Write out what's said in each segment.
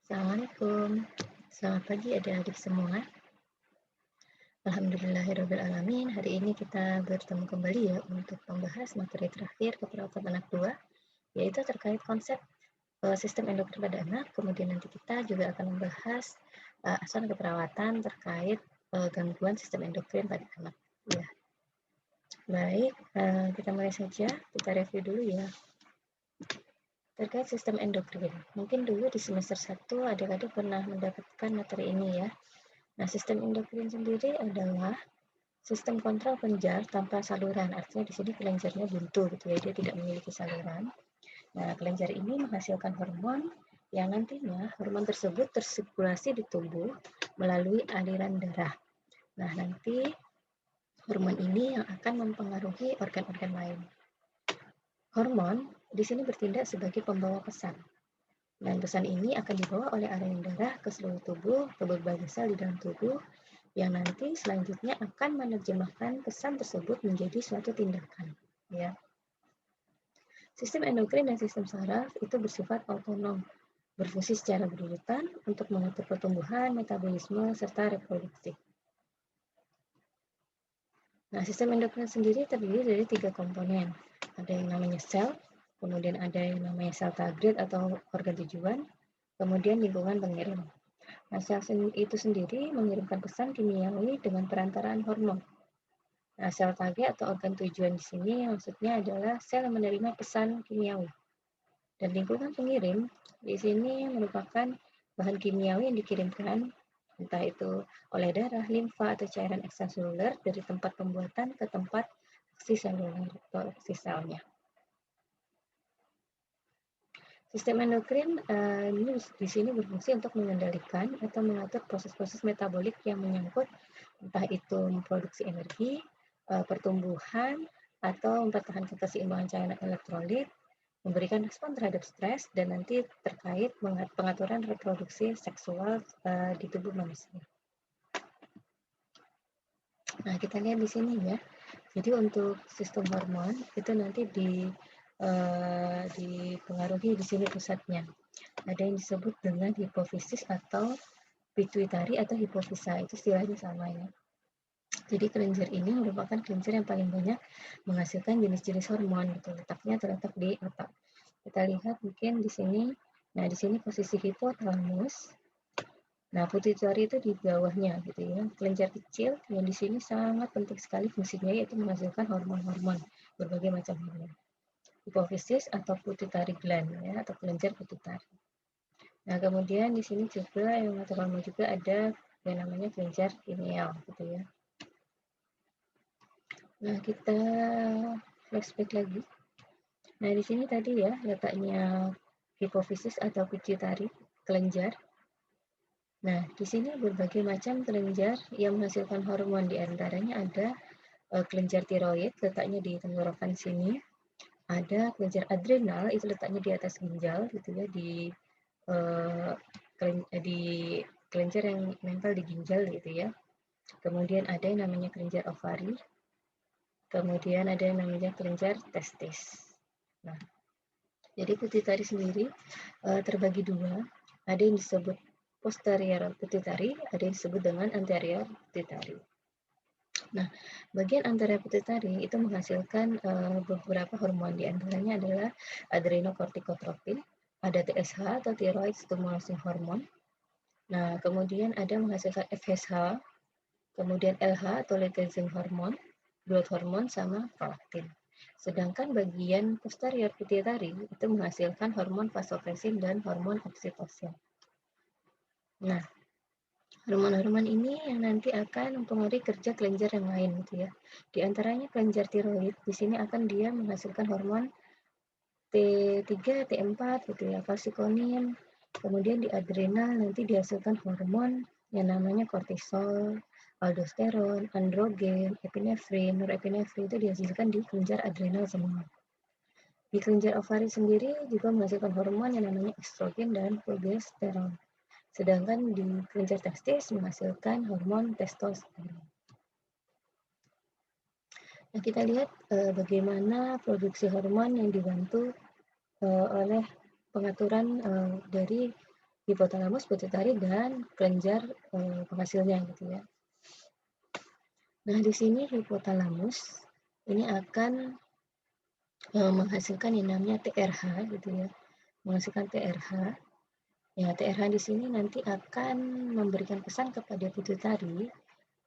Assalamualaikum. Selamat pagi adik-adik semua. Alhamdulillahirrabbilalamin. Hari ini kita bertemu kembali ya untuk membahas materi terakhir keperawatan anak 2, yaitu terkait konsep sistem endokrin pada anak. Kemudian nanti kita juga akan membahas asuhan keperawatan terkait gangguan sistem endokrin pada anak. Ya, baik. Kita mulai saja. Kita review dulu ya. Terkait sistem endokrin, mungkin dulu di semester 1 adik-adik pernah mendapatkan materi ini ya. Nah, sistem endokrin sendiri adalah sistem kontrol kelenjar tanpa saluran. Artinya di sini kelenjarnya buntu gitu ya, dia tidak memiliki saluran. Nah, kelenjar ini menghasilkan hormon yang nantinya hormon tersebut tersirkulasi di tubuh melalui aliran darah. Nah, nanti hormon ini yang akan mempengaruhi organ-organ lain. Hormon di sini bertindak sebagai pembawa pesan. Dan pesan ini akan dibawa oleh aliran darah ke seluruh tubuh, ke berbagai sel di dalam tubuh, yang nanti selanjutnya akan menerjemahkan pesan tersebut menjadi suatu tindakan. Ya. Sistem endokrin dan sistem saraf itu bersifat otonom, berfungsi secara berurutan untuk mengatur pertumbuhan, metabolisme, serta reproduksi. Nah, sistem endokrin sendiri terdiri dari 3 komponen. Ada yang namanya sel, kemudian ada yang namanya sel target atau organ tujuan, kemudian lingkungan pengirim. Nah, sel itu sendiri mengirimkan pesan kimiawi dengan perantaraan hormon. Nah, sel target atau organ tujuan di sini maksudnya adalah sel yang menerima pesan kimiawi. Dan lingkungan pengirim di sini merupakan bahan kimiawi yang dikirimkan entah itu oleh darah, limfa, atau cairan ekstraseluler dari tempat pembuatan ke tempat aksi seluler atau aksi selnya. Sistem endokrin ini di sini berfungsi untuk mengendalikan atau mengatur proses-proses metabolik yang menyangkut entah itu memproduksi energi, pertumbuhan, atau mempertahankan keseimbangan cairan elektrolit, memberikan respon terhadap stres, dan nanti terkait pengaturan reproduksi seksual di tubuh manusia. Nah, kita lihat di sini ya. Jadi untuk sistem hormon itu nanti dipengaruhi di sini pusatnya. Ada yang disebut dengan hipofisis atau pituitari atau hipofisa, itu istilahnya sama ya. Jadi kelenjar ini merupakan kelenjar yang paling banyak menghasilkan jenis-jenis hormon, gitu. Letaknya terletak di otak. Kita lihat mungkin di sini. Nah, di sini posisi hipotalamus. Nah, pituitari itu di bawahnya gitu ya. Kelenjar kecil yang di sini sangat penting sekali fungsinya, yaitu menghasilkan hormon-hormon, berbagai macam hormon. Hipofisis atau pituitary gland ya, atau kelenjar pituitari. Nah, kemudian di sini juga yang mengatur hormon juga ada yang namanya kelenjar pineal gitu ya. Nah, kita flashback lagi. Nah, di sini tadi ya letaknya hipofisis atau pituitari, kelenjar. Nah, di sini berbagai macam kelenjar yang menghasilkan hormon, di antaranya ada kelenjar tiroid, letaknya di tenggorokan sini. Ada kelenjar adrenal, itu letaknya di atas ginjal, gitu ya, di kelenjar yang nempel di ginjal, gitu ya. Kemudian ada yang namanya kelenjar ovari. Kemudian ada yang namanya kelenjar testis. Nah, jadi pituitari sendiri terbagi dua. Ada yang disebut posterior pituitari, ada yang disebut dengan anterior pituitari. Nah, bagian anterior pituitari itu menghasilkan beberapa hormon, di antaranya adalah adrenokortikotropin, ada TSH atau thyroid stimulating hormone. Nah, kemudian ada menghasilkan FSH, kemudian LH atau luteinizing hormone, growth hormone, sama prolaktin. Sedangkan bagian posterior pituitari itu menghasilkan hormon vasopresin dan hormon oksitosin. Nah, hormon-hormon ini yang nanti akan mempengaruhi kerja kelenjar yang lain gitu ya. Di antaranya kelenjar tiroid, di sini akan dia menghasilkan hormon T3, T4 gitu ya, kalsitonin. Kemudian di adrenal nanti dihasilkan hormon yang namanya kortisol, aldosteron, androgen, epinefrin, norepinefrin, itu dihasilkan di kelenjar adrenal semua. Di kelenjar ovari sendiri juga menghasilkan hormon yang namanya estrogen dan progesteron. Sedangkan di kelenjar testis menghasilkan hormon testosteron. Nah, kita lihat bagaimana produksi hormon yang dibantu oleh pengaturan dari hipotalamus, pituitari, dan kelenjar penghasilnya gitu ya. Nah, di sini hipotalamus ini akan menghasilkan yang namanya TRH gitu ya. Menghasilkan TRH. Ya, TRH di sini nanti akan memberikan pesan kepada pituitari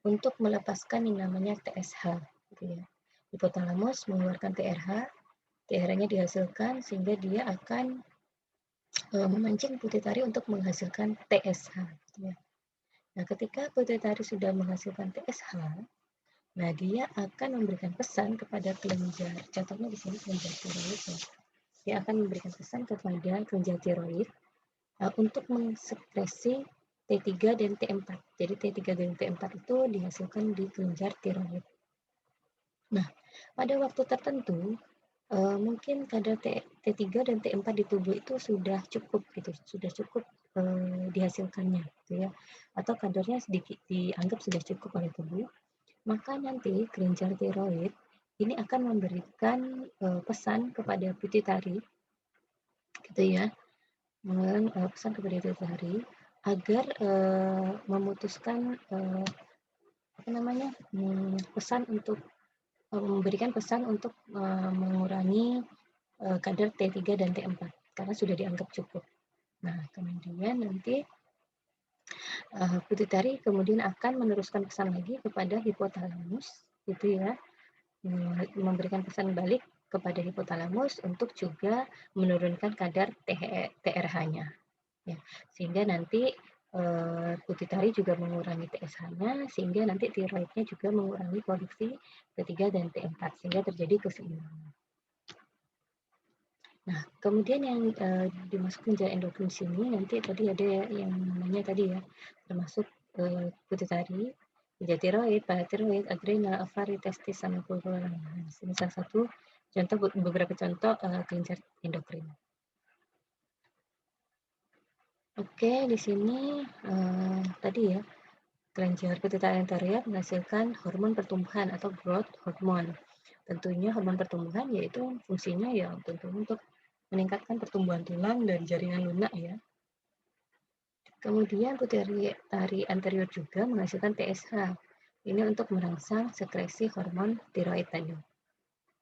untuk melepaskan yang namanya TSH gitu ya. Hipotalamus mengeluarkan TRH, TRH-nya dihasilkan sehingga dia akan memancing pituitari untuk menghasilkan TSH gitu ya. Nah, ketika pituitari sudah menghasilkan TSH, nah dia akan memberikan pesan kepada kelenjar. Contohnya di sini kelenjar tiroid ya. Dia akan memberikan pesan kepada kelenjar tiroid untuk mensekresi T3 dan T4. Jadi T3 dan T4 itu dihasilkan di kelenjar tiroid. Nah, pada waktu tertentu mungkin kadar T3 dan T4 di tubuh itu sudah cukup gitu, sudah cukup dihasilkannya gitu ya. Atau kadarnya sedikit dianggap sudah cukup oleh tubuh, maka nanti kelenjar tiroid ini akan memberikan pesan kepada pituitari gitu ya. Pesan kepada pituitari agar memutuskan pesan untuk memberikan pesan untuk mengurangi kadar T3 dan T4 karena sudah dianggap cukup. Nah, kemudian nanti pituitari kemudian akan meneruskan pesan lagi kepada hipotalamus gitu ya, memberikan pesan balik kepada hipotalamus untuk juga menurunkan kadar TRH-nya ya, sehingga nanti pituitari juga mengurangi TSH-nya sehingga nanti tiroidnya juga mengurangi produksi T3 dan T4 sehingga terjadi keseimbangan. Nah, kemudian yang dimasuk kelenjar endokrin sini nanti tadi ada yang namanya tadi ya, termasuk pituitari, kelenjar tiroid, paratiroid, adrenal, ovari, testis, sama pulmoner. Ini salah satu contoh beberapa contoh kelenjar endokrin. Oke, di sini tadi ya, kelenjar pituitari anterior menghasilkan hormon pertumbuhan atau growth hormone. Tentunya hormon pertumbuhan yaitu fungsinya ya tentu untuk meningkatkan pertumbuhan tulang dan jaringan lunak ya. Kemudian pituitari anterior juga menghasilkan TSH. Ini untuk merangsang sekresi hormon tiroid tadi.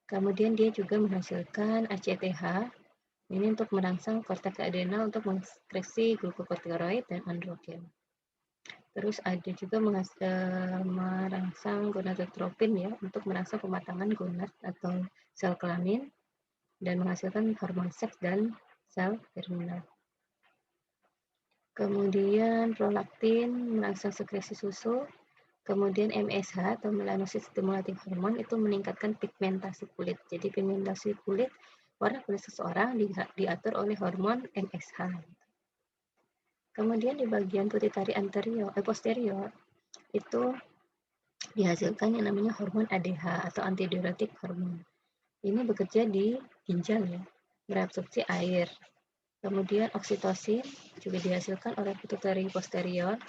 Kemudian dia juga menghasilkan ACTH. Ini untuk merangsang korteks adrenal untuk mensekresi glukokortikoid dan androgen. Terus ada juga merangsang gonadotropin ya untuk merangsang pematangan gonad atau sel kelamin dan menghasilkan hormon seks dan sel terminal. Kemudian prolaktin merangsang sekresi susu. Kemudian MSH atau melanocyte stimulating hormone itu meningkatkan pigmentasi kulit. Jadi pigmentasi kulit, warna kulit seseorang diatur oleh hormon MSH. Kemudian di bagian pituitari posterior itu dihasilkan yang namanya hormon ADH atau antidiuretik hormon. Ini bekerja di ginjal ya, mereabsorpsi air. Kemudian oksitosin juga dihasilkan oleh pituitari posterior.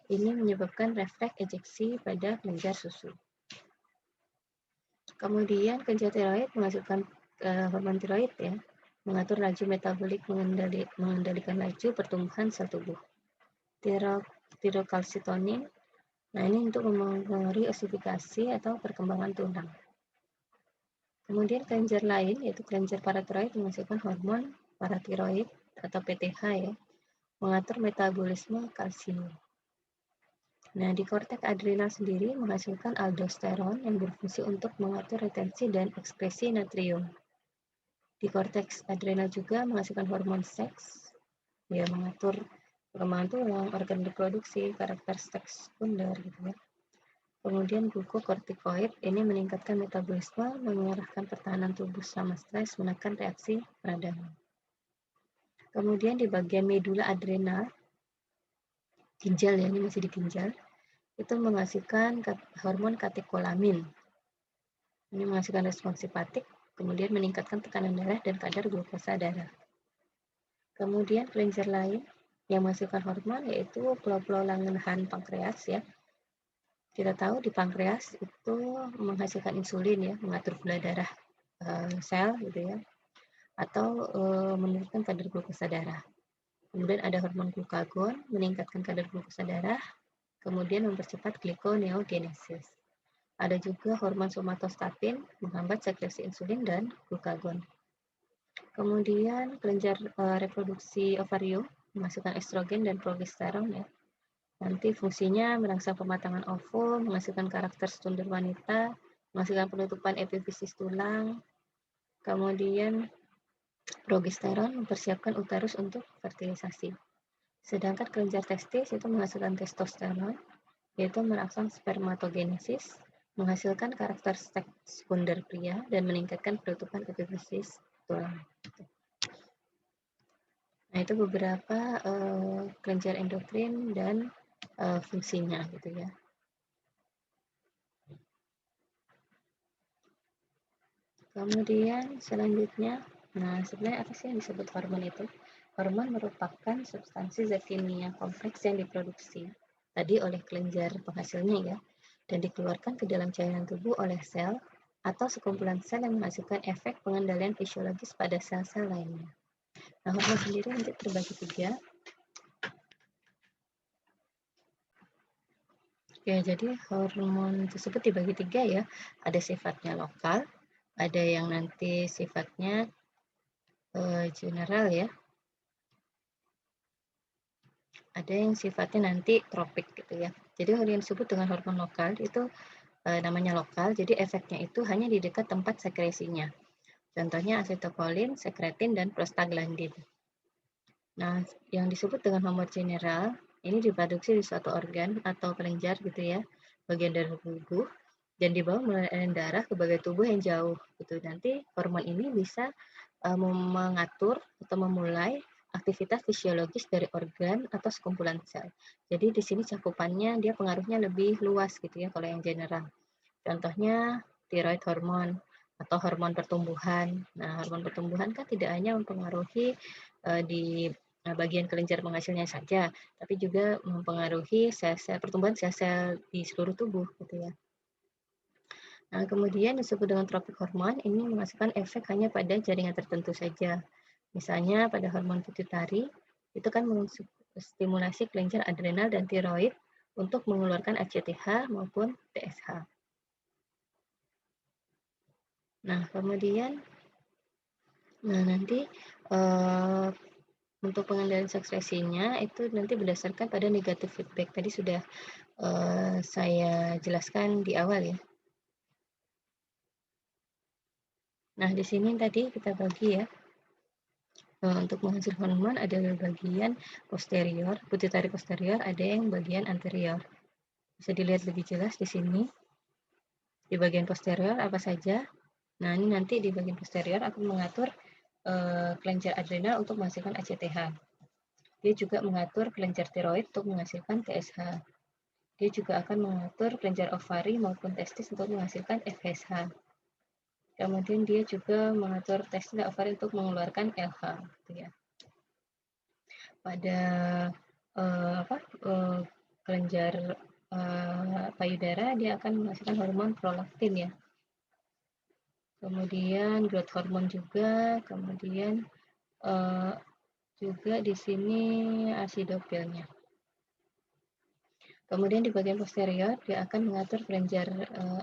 Ini menyebabkan refleks ejeksi pada kelenjar susu. Kemudian kelenjar tiroid menghasilkan hormon tiroid ya, mengatur laju metabolik, mengendalikan laju pertumbuhan sel tubuh. Tirokalsitonin, nah ini untuk mempengaruhi osifikasi atau perkembangan tulang. Kemudian kelenjar lain yaitu kelenjar paratiroid menghasilkan hormon paratiroid atau PTH ya, mengatur metabolisme kalsium. Nah, di korteks adrenal sendiri menghasilkan aldosteron yang berfungsi untuk mengatur retensi dan ekspresi natrium. Di korteks adrenal juga menghasilkan hormon seks, ya mengatur perkembangan tulang, organ reproduksi, karakter seks sekunder gitu ya. Kemudian glukokortikoid ini meningkatkan metabolisme, mengarahkan pertahanan tubuh selama stres, menekan reaksi peradangan. Kemudian di bagian medula adrenal, ginjal ya, ini masih di ginjal, itu menghasilkan hormon katekolamin. Ini menghasilkan respons simpatik, kemudian meningkatkan tekanan darah dan kadar glukosa darah. Kemudian kelenjar lain yang menghasilkan hormon yaitu pulau-pulau Langerhans pankreas ya. Kita tahu di pankreas itu menghasilkan insulin ya, mengatur gula darah sel gitu ya, atau menurunkan kadar glukosa darah. Kemudian ada hormon glukagon, meningkatkan kadar glukosa darah, kemudian mempercepat glikoneogenesis. Ada juga hormon somatostatin, menghambat sekresi insulin dan glukagon. Kemudian kelenjar reproduksi ovarium, menghasilkan estrogen dan progesteron ya. Nanti fungsinya merangsang pematangan ovum, menghasilkan karakter sekunder wanita, menghasilkan penutupan epifisis tulang, kemudian progesteron mempersiapkan uterus untuk fertilisasi. Sedangkan kelenjar testis itu menghasilkan testosteron, yaitu merangsang spermatogenesis, menghasilkan karakter sekunder pria, dan meningkatkan penutupan epifisis tulang. Nah, itu beberapa kelenjar endokrin dan fungsinya gitu ya. Kemudian selanjutnya, nah sebenarnya apa sih yang disebut hormon itu? Hormon merupakan substansi zat kimia kompleks yang diproduksi tadi oleh kelenjar penghasilnya ya, dan dikeluarkan ke dalam cairan tubuh oleh sel atau sekumpulan sel yang menghasilkan efek pengendalian fisiologis pada sel-sel lainnya. Nah, hormon sendiri nanti terbagi tiga. Oke, jadi hormon tersebut dibagi tiga ya. Ada sifatnya lokal, ada yang nanti sifatnya general ya, ada yang sifatnya nanti tropik gitu ya. Jadi yang disebut dengan hormon lokal itu namanya lokal, jadi efeknya itu hanya di dekat tempat sekresinya. Contohnya asetilkolin, sekretin, dan prostaglandin. Nah, yang disebut dengan hormon general ini diproduksi di suatu organ atau kelenjar gitu ya, bagian dari tubuh, dan dibawa melalui aliran darah ke bagian tubuh yang jauh gitu. Nanti hormon ini bisa mengatur atau memulai aktivitas fisiologis dari organ atau sekumpulan sel. Jadi di sini cakupannya dia pengaruhnya lebih luas gitu ya kalau yang general. Contohnya tiroid hormon atau hormon pertumbuhan. Nah, hormon pertumbuhan kan tidak hanya mempengaruhi di bagian kelenjar penghasilnya saja, tapi juga mempengaruhi sel-sel pertumbuhan sel-sel di seluruh tubuh gitu ya. Nah, kemudian disebut dengan tropik hormon ini menghasilkan efek hanya pada jaringan tertentu saja. Misalnya pada hormon pituitari itu kan menstimulasi kelenjar adrenal dan tiroid untuk mengeluarkan ACTH maupun TSH. Nah, kemudian nanti untuk pengendalian sekresinya itu nanti berdasarkan pada negatif feedback. Tadi sudah saya jelaskan di awal ya. Nah, di sini tadi kita bagi ya. Untuk menghasilkan hormon ada bagian posterior, pituitari posterior, ada yang bagian anterior. Bisa dilihat lebih jelas di sini. Di bagian posterior apa saja? Nah, ini nanti di bagian posterior akan mengatur kelenjar adrenal untuk menghasilkan ACTH. Dia juga mengatur kelenjar tiroid untuk menghasilkan TSH. Dia juga akan mengatur kelenjar ovari maupun testis untuk menghasilkan FSH. Kemudian dia juga mengatur testis dan ovari untuk mengeluarkan LH. Gitu ya. Pada kelenjar payudara dia akan menghasilkan hormon prolaktin ya. Kemudian growth hormon juga, kemudian juga di sini asidopilnya. Kemudian di bagian posterior dia akan mengatur kelenjar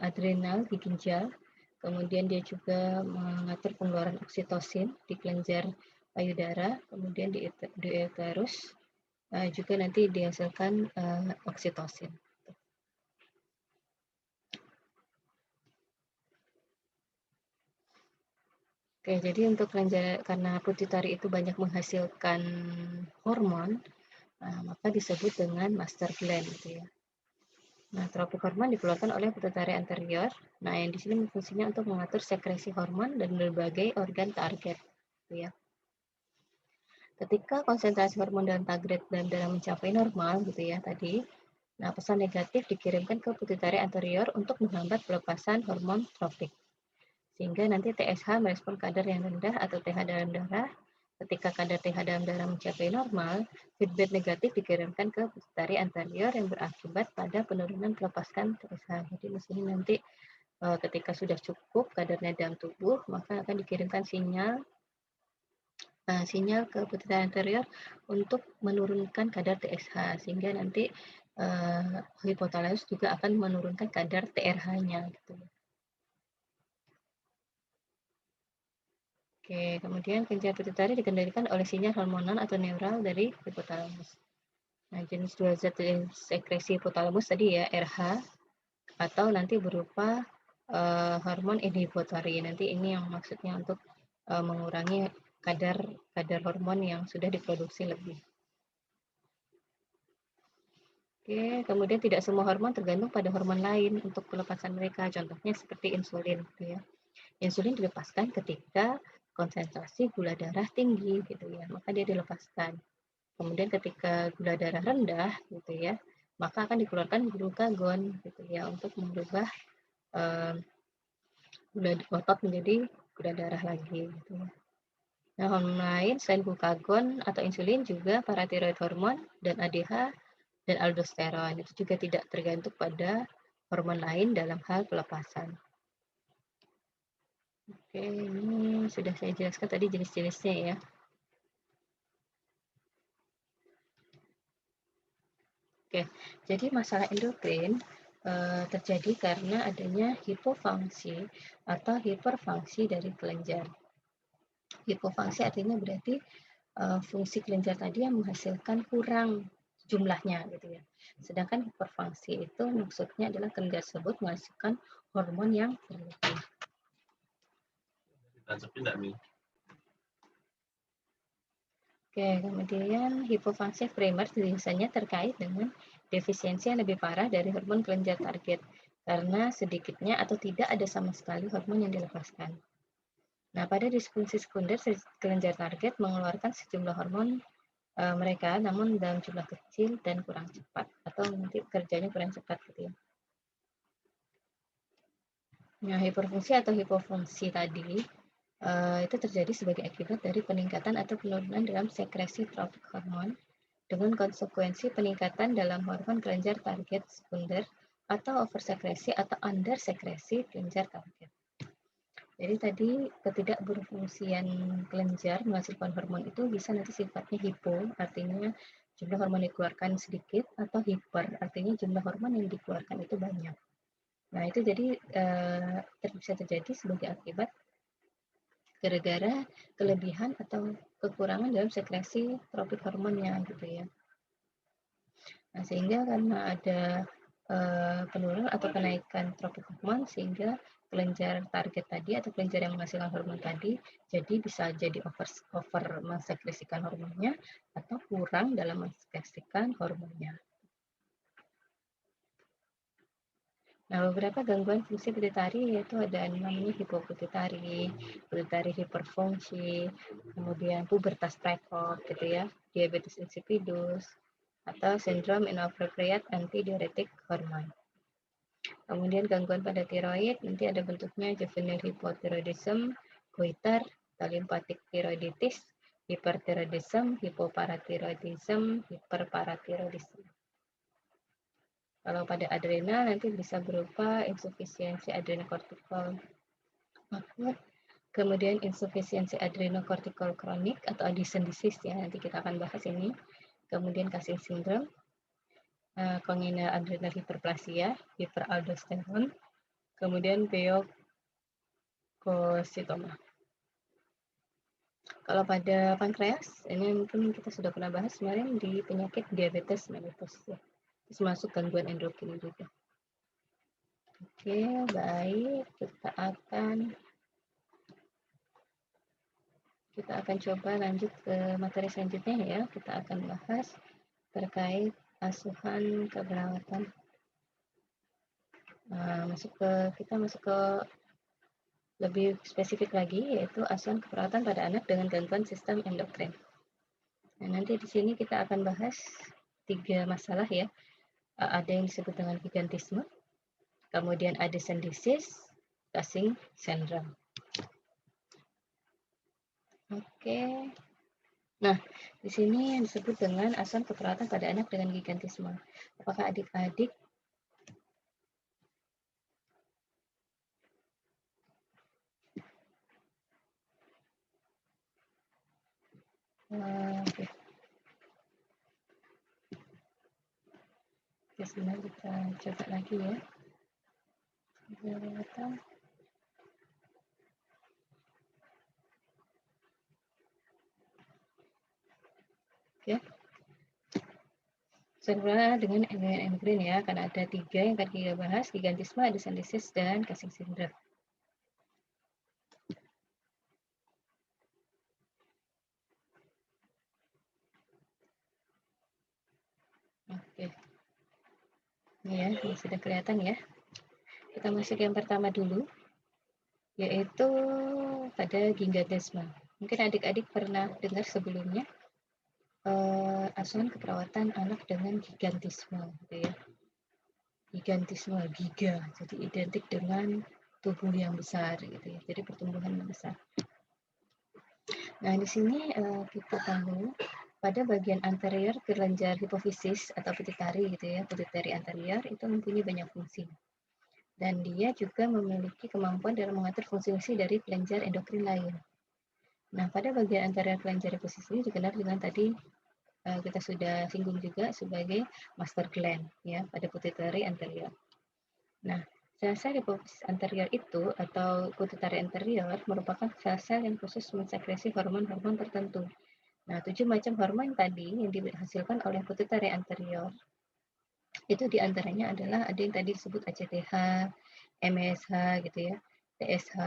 adrenal di ginjal. Kemudian dia juga mengatur pengeluaran oksitosin di kelenjar payudara. Kemudian di uterus juga nanti dihasilkan oksitosin. Oke, jadi untuk kelenjar karena pituitari itu banyak menghasilkan hormon, maka disebut dengan master gland gitu ya. Nah, tropik hormon dikeluarkan oleh pituitari anterior. Nah, yang di sini fungsinya untuk mengatur sekresi hormon dan berbagai organ target gitu ya. Ketika konsentrasi hormon dalam target dalam darah mencapai normal gitu ya tadi, nah pesan negatif dikirimkan ke pituitari anterior untuk menghambat pelepasan hormon tropik. Sehingga nanti TSH merespon kadar yang rendah atau TH dalam darah. Ketika kadar TH dalam darah mencapai normal, feedback negatif dikirimkan ke pituitari anterior yang berakibat pada penurunan pelepaskan TSH. Jadi di sini nanti ketika sudah cukup kadarnya dalam tubuh, maka akan dikirimkan sinyal sinyal ke pituitari anterior untuk menurunkan kadar TSH, sehingga nanti hipotalamus juga akan menurunkan kadar TRH-nya gitu. Oke, kemudian kelenjar pituitari dikendalikan oleh sinyal hormonal atau neural dari hipotalamus. Nah, jenis dua zat sekresi hipotalamus tadi ya, RH, atau nanti berupa hormon inhibitory. Nanti ini yang maksudnya untuk mengurangi kadar hormon yang sudah diproduksi lebih. Oke, kemudian tidak semua hormon tergantung pada hormon lain untuk pelepasan mereka. Contohnya seperti insulin, gitu ya. Insulin dilepaskan ketika konsentrasi gula darah tinggi, gitu ya. Maka dia dilepaskan. Kemudian ketika gula darah rendah, gitu ya, maka akan dikeluarkan glukagon, gitu ya, untuk mengubah gula otot menjadi gula darah lagi, gitu ya. Nah, hormon lain selain glukagon atau insulin juga paratiroid hormon dan ADH dan aldosteron. Itu juga tidak tergantung pada hormon lain dalam hal pelepasan. Oke, ini sudah saya jelaskan tadi jenis-jenisnya ya. Oke, jadi masalah endokrin terjadi karena adanya hipofungsi atau hiperfungsi dari kelenjar. Hipofungsi artinya berarti fungsi kelenjar tadi yang menghasilkan kurang jumlahnya gitu ya. Sedangkan hiperfungsi itu maksudnya adalah kelenjar tersebut menghasilkan hormon yang berlebih. Oke, kemudian hipofungsi primer biasanya terkait dengan defisiensi yang lebih parah dari hormon kelenjar target karena sedikitnya atau tidak ada sama sekali hormon yang dilepaskan. Nah, pada disfungsi sekunder kelenjar target mengeluarkan sejumlah hormon mereka namun dalam jumlah kecil dan kurang cepat atau nanti kerjanya kurang cepat gitu ya. Nah, hiperfungsi atau hipofungsi tadi itu terjadi sebagai akibat dari peningkatan atau penurunan dalam sekresi tropik hormon dengan konsekuensi peningkatan dalam hormon kelenjar target sekunder atau oversekresi atau undersekresi kelenjar target. Jadi tadi ketidakberfungsian kelenjar menghasilkan hormon itu bisa nanti sifatnya hipo, artinya jumlah hormon yang dikeluarkan sedikit, atau hiper, artinya jumlah hormon yang dikeluarkan itu banyak. Nah, itu jadi bisa terjadi sebagai akibat gara-gara kelebihan atau kekurangan dalam sekresi tropik hormonnya gitu ya. Nah, sehingga karena ada penurunan atau kenaikan tropik hormon sehingga kelenjar target tadi atau kelenjar yang menghasilkan hormon tadi jadi bisa jadi over mensekresikan hormonnya atau kurang dalam mensekresikan hormonnya. Nah, beberapa gangguan fungsi pituitari yaitu ada namanya hipopituitari, pituitari hiperfungsi, kemudian pubertas precox gitu ya, diabetes insipidus, atau sindrom inappropriate antidiuretic hormone. Kemudian gangguan pada tiroid nanti ada bentuknya juvenile hypothyroidism, goiter, lymphatic thyroiditis, hyperthyroidism, hypoparathyroidism, hyperparathyroidism. Kalau pada adrenal nanti bisa berupa insufisiensi adrenokortikal akut, kemudian insufisiensi adrenokortikal kronik atau Addison disease ya, nanti kita akan bahas ini. Kemudian Cushing syndrome, congenital adrenal hyperplasia, hiperaldosteron, kemudian pheochocitoma. Kalau pada pankreas, ini mungkin kita sudah pernah bahas kemarin di penyakit diabetes mellitus ya. Terus masuk gangguan endokrin juga. Oke, baik. Kita akan coba lanjut ke materi selanjutnya ya. Kita akan bahas terkait asuhan keperawatan. Kita masuk ke lebih spesifik lagi, yaitu asuhan keperawatan pada anak dengan gangguan sistem endokrin. Nah, nanti di sini kita akan bahas 3 masalah ya. Ada yang disebut dengan gigantisme, kemudian Addison disease, Cushing syndrome. Oke. Nah, di sini yang disebut dengan asuhan keperawatan pada anak dengan gigantisme. Apakah adik-adik Oke. Oke, sebentar kita coba lagi ya. Oke. Sebenarnya dengan endocrine ya, karena ada 3 yang tadi kita bahas, gigantisme, endocentesis, dan Cushing syndrome. Oke. Ini ya, ini sudah kelihatan ya. Kita masuk yang pertama dulu, yaitu pada gigantisme. Mungkin adik-adik pernah dengar sebelumnya asuhan keperawatan anak dengan gigantisme, gitu ya. Gigantisme, giga, jadi identik dengan tubuh yang besar, gitu ya. Jadi pertumbuhan yang besar. Nah, di sini kita tahu pada bagian anterior kelenjar hipofisis atau pituitari gitu ya, pituitari anterior itu mempunyai banyak fungsi. Dan dia juga memiliki kemampuan dalam mengatur fungsi-fungsi dari kelenjar endokrin lain. Nah, pada bagian anterior kelenjar hipofisis ini dikenal dengan tadi kita sudah singgung juga sebagai master gland ya pada pituitari anterior. Nah, sel-sel hipofisis anterior itu atau pituitari anterior merupakan sel-sel yang khusus mensekresi hormon-hormon tertentu. Nah, 7 macam hormon tadi yang dihasilkan oleh pituitari anterior itu diantaranya adalah ada yang tadi disebut ACTH, MSH gitu ya, TSH,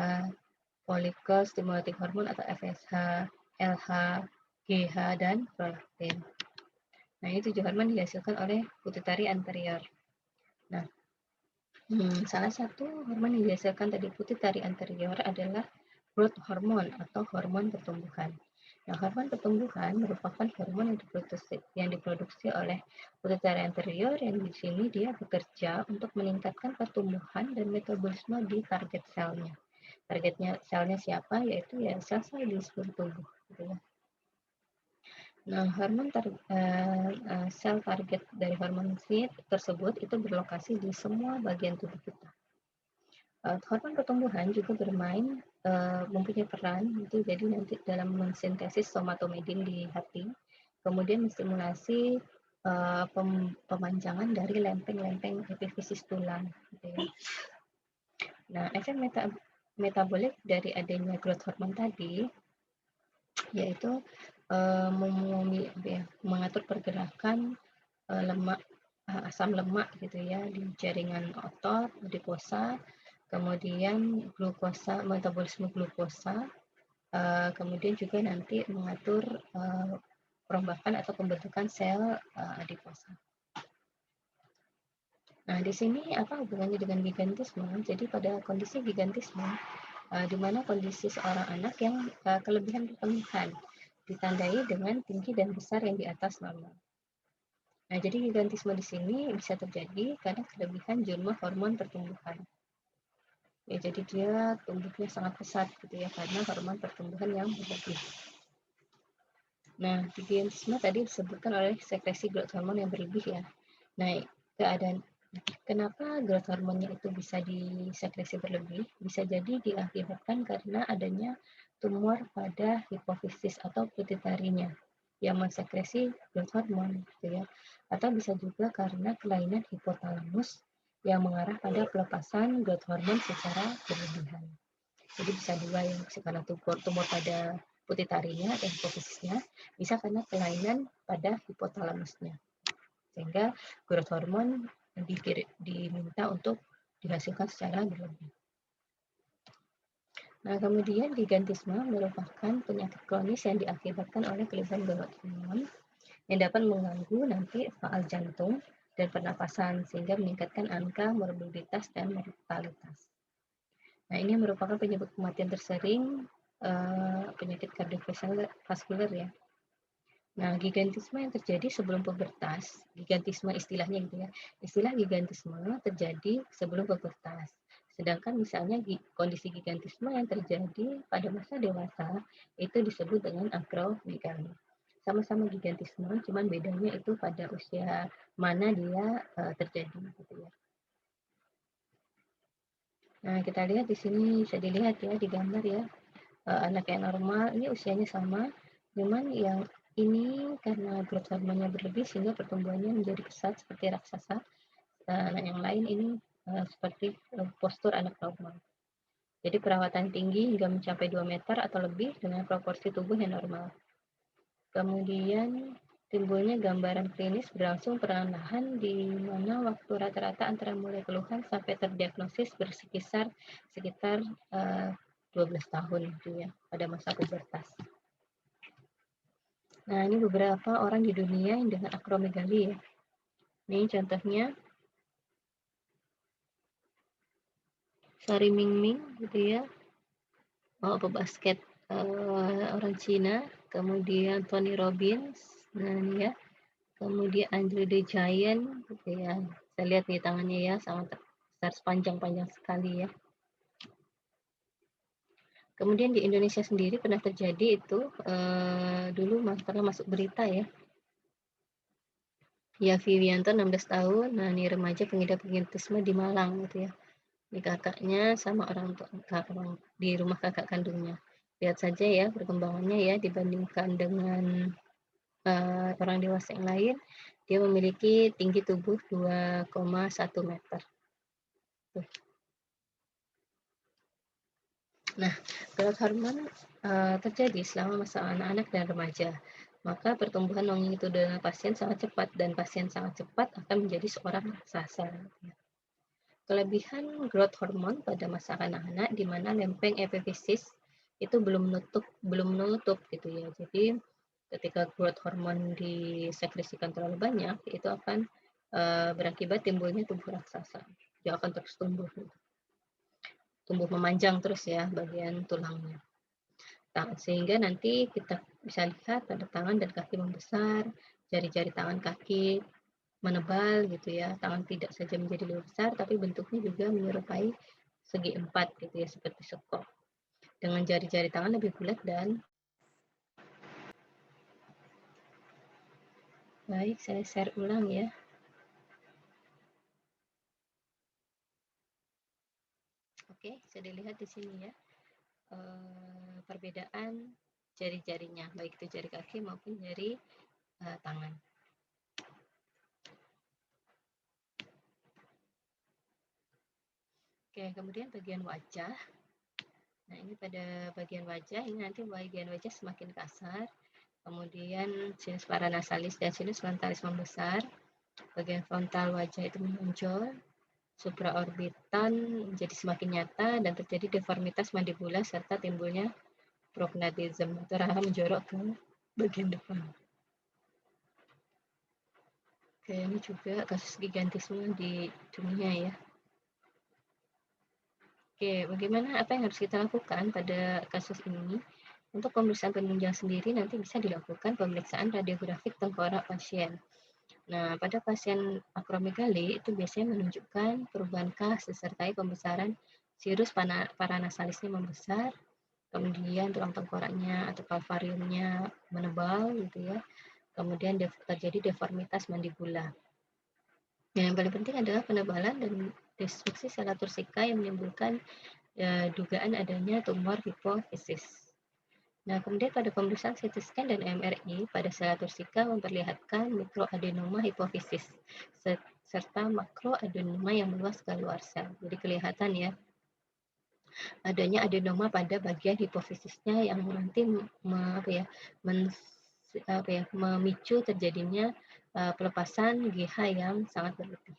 follicle stimulating hormone atau FSH, LH, GH, dan prolaktin. Nah, ini 7 hormon dihasilkan oleh pituitari anterior. Nah, salah satu hormon yang dihasilkan tadi pituitari anterior adalah growth hormone atau hormon pertumbuhan. Nah, hormon pertumbuhan merupakan hormon yang diproduksi oleh pituitari anterior yang di sini dia bekerja untuk meningkatkan pertumbuhan dan metabolisme di target selnya. Targetnya selnya siapa? Yaitu ya sel-sel di seluruh tubuh. Gitu ya. Nah, sel target dari hormon tersebut itu berlokasi di semua bagian tubuh kita. Hormon pertumbuhan juga mempunyai peran itu jadi nanti dalam mensintesis somatomedin di hati, kemudian menstimulasi pemanjangan dari lempeng-lempeng epifisis tulang. Gitu ya. Nah, efek metabolik dari adanya growth hormone tadi yaitu mengatur pergerakan asam lemak gitu ya di jaringan otot, adiposa, kemudian glukosa, metabolisme glukosa, kemudian juga nanti mengatur perombakan atau pembentukan sel adiposa. Nah, di sini apa hubungannya dengan gigantisme? Jadi pada kondisi gigantisme, di mana kondisi seorang anak yang kelebihan pertumbuhan ditandai dengan tinggi dan besar yang di atas normal. Nah, jadi gigantisme di sini bisa terjadi karena kelebihan jumlah hormon pertumbuhan. Ya, jadi dia tumbuhnya sangat pesat gitu ya karena hormon pertumbuhan yang berlebih. Nah, gigantisme tadi disebutkan oleh sekresi growth hormone yang berlebih ya. Nah, kenapa growth hormonnya itu bisa disekresi berlebih? Bisa jadi diakibatkan karena adanya tumor pada hipofisis atau pituitarinya yang mensekresi growth hormone gitu ya. Atau bisa juga karena kelainan hipotalamus yang mengarah pada pelepasan growth hormone secara berlebihan. Jadi bisa dua yang karena tumor pada pituitarinya atau hipofisisnya, bisa karena kelainan pada hipotalamusnya. Sehingga growth hormone diminta untuk dihasilkan secara berlebih. Nah, kemudian gigantisme merupakan penyakit kronis yang diakibatkan oleh kelebihan growth hormone yang dapat mengganggu nanti faal jantung dan pernapasan sehingga meningkatkan angka morbiditas dan mortalitas. Nah, ini merupakan penyebab kematian tersering penyakit kardiovaskular ya. Nah, gigantisme yang terjadi sebelum pubertas, gigantisme istilahnya gitu ya. Istilah gigantisme terjadi sebelum pubertas. Sedangkan misalnya kondisi gigantisme yang terjadi pada masa dewasa itu disebut dengan akromegali. Sama-sama gigantisme, cuman bedanya itu pada usia mana dia terjadi gitu ya. Nah, kita lihat di sini bisa dilihat ya di gambar ya. Anak yang normal ini usianya sama Cuman yang ini karena growth hormonnya berlebih sehingga pertumbuhannya menjadi pesat seperti raksasa. Nah, yang lain ini seperti postur anak normal. Jadi perawatan tinggi hingga mencapai 2 meter atau lebih dengan proporsi tubuh yang normal. Kemudian timbulnya gambaran klinis berlangsung perlahan-lahan di mana waktu rata-rata antara mulai keluhan sampai terdiagnosis berkisar sekitar 12 tahun gitu ya pada masa pubertas. Nah, ini beberapa orang di dunia yang dengan akromegali ya. Ini contohnya Sari Mingming gitu ya, pebasket orang Cina, kemudian Tony Robbins, nah ini ya, kemudian Andre the Giant gitu ya. Saya lihat nih tangannya ya sangat besar, sepanjang-panjang sekali ya. Kemudian di Indonesia sendiri pernah terjadi itu dulu pernah masuk berita ya. Yavi Wianto 16 tahun, nah ini remaja pengidap autisme di Malang gitu ya. Ini kakaknya sama orang tua di rumah kakak kandungnya. Lihat saja ya perkembangannya ya dibandingkan dengan orang dewasa yang lain, dia memiliki tinggi tubuh 2,1 meter. Tuh. Nah, growth hormon terjadi selama masa anak-anak dan remaja. Maka pertumbuhan longitudinal pasien sangat cepat dan pasien sangat cepat akan menjadi seorang raksasa. Kelebihan growth hormone pada masa anak-anak di mana lempeng epifisis itu belum menutup gitu ya. Jadi ketika growth hormone disekresikan terlalu banyak itu akan berakibat timbulnya tubuh raksasa. Dia akan terus tumbuh memanjang terus ya bagian tulangnya. Nah, sehingga nanti kita bisa lihat pada tangan dan kaki membesar, jari-jari tangan kaki menebal gitu ya, tangan tidak saja menjadi lebih besar tapi bentuknya juga menyerupai segi empat gitu ya, seperti sekop, dengan jari-jari tangan lebih bulat dan baik. Saya share ulang ya. Oke, bisa dilihat di sini ya perbedaan jari-jarinya, baik itu jari kaki maupun jari tangan. Oke, kemudian bagian wajah. Nah, ini pada bagian wajah, ini nanti bagian wajah semakin kasar, kemudian sinus paranasalis dan sinus frontalis membesar, bagian frontal wajah itu menonjol, supraorbitan menjadi semakin nyata, dan terjadi deformitas mandibula serta timbulnya prognatism atau rahang menjorok ke bagian depan. Oke, ini juga kasus gigantisme di dunia ya. Oke, bagaimana apa yang harus kita lakukan pada kasus ini? Untuk pemeriksaan penunjang sendiri nanti bisa dilakukan pemeriksaan radiografik tengkorak pasien. Nah, pada pasien akromegali itu biasanya menunjukkan perubahan kas disertai pembesaran sirus paranasalisnya membesar, kemudian tulang tengkoraknya atau kalvariumnya menebal gitu ya. Kemudian terjadi deformitas mandibula. Yang paling penting adalah penebalan dan destruksi sel tursika yang menimbulkan dugaan adanya tumor hipofisis. Nah, kemudian pada pemeriksaan CT scan dan MRI pada sel tursika memperlihatkan mikroadenoma hipofisis serta makroadenoma yang meluas keluar sel. Jadi kelihatan ya adanya adenoma pada bagian hipofisisnya yang nanti memicu terjadinya pelepasan GH yang sangat berlebih.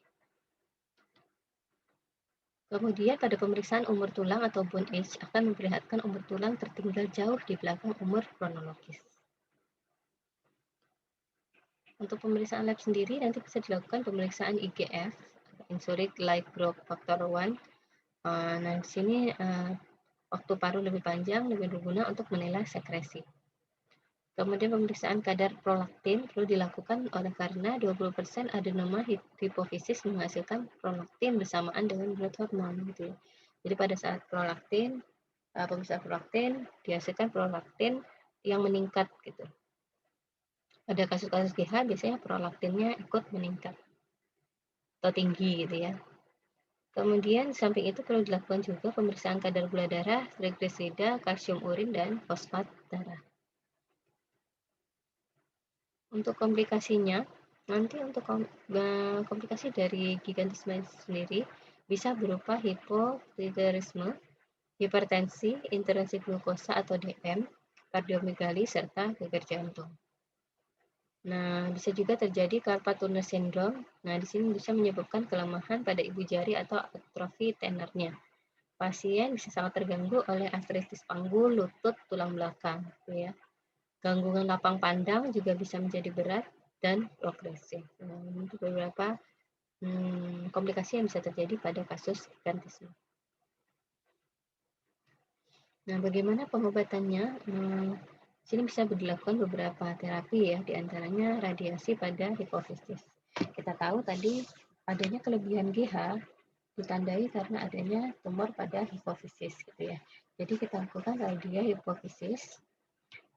Kemudian pada pemeriksaan umur tulang atau bone age akan memperlihatkan umur tulang tertinggal jauh di belakang umur kronologis. Untuk pemeriksaan lab sendiri nanti bisa dilakukan pemeriksaan IGF, Insuric Light Growth Factor 1. Nah, di sini waktu paruh lebih panjang lebih berguna untuk menilai sekresi. Kemudian pemeriksaan kadar prolaktin perlu dilakukan oleh karena 20% adenoma hipofisis menghasilkan prolaktin bersamaan dengan growth hormone gitu ya. Jadi pada saat prolaktin, pemeriksaan prolaktin dihasilkan prolaktin yang meningkat gitu. Pada kasus-kasus GH biasanya prolaktinnya ikut meningkat atau tinggi gitu ya. Kemudian samping itu perlu dilakukan juga pemeriksaan kadar gula darah, triglisida, kalsium urin, dan fosfat darah. Untuk komplikasinya, nanti untuk komplikasi dari gigantisme sendiri bisa berupa hipothyroidisme, hipertensi, interaksi glukosa atau DM, kardiomegali, serta gegar jantung. Nah, bisa juga terjadi carpal tunnel syndrome. Nah, di sini bisa menyebabkan kelemahan pada ibu jari atau atrofi tenornya. Pasien bisa sangat terganggu oleh artritis panggul, lutut, tulang belakang, gitu ya. Gangguan lapang pandang juga bisa menjadi berat dan progresif. Nah, ini beberapa komplikasi yang bisa terjadi pada kasus gigantisme. Nah, bagaimana pengobatannya? Di sini bisa dilakukan beberapa terapi ya, diantaranya radiasi pada hipofisis. Kita tahu tadi adanya kelebihan GH ditandai karena adanya tumor pada hipofisis gitu ya. Jadi kita lakukan radia hipofisis,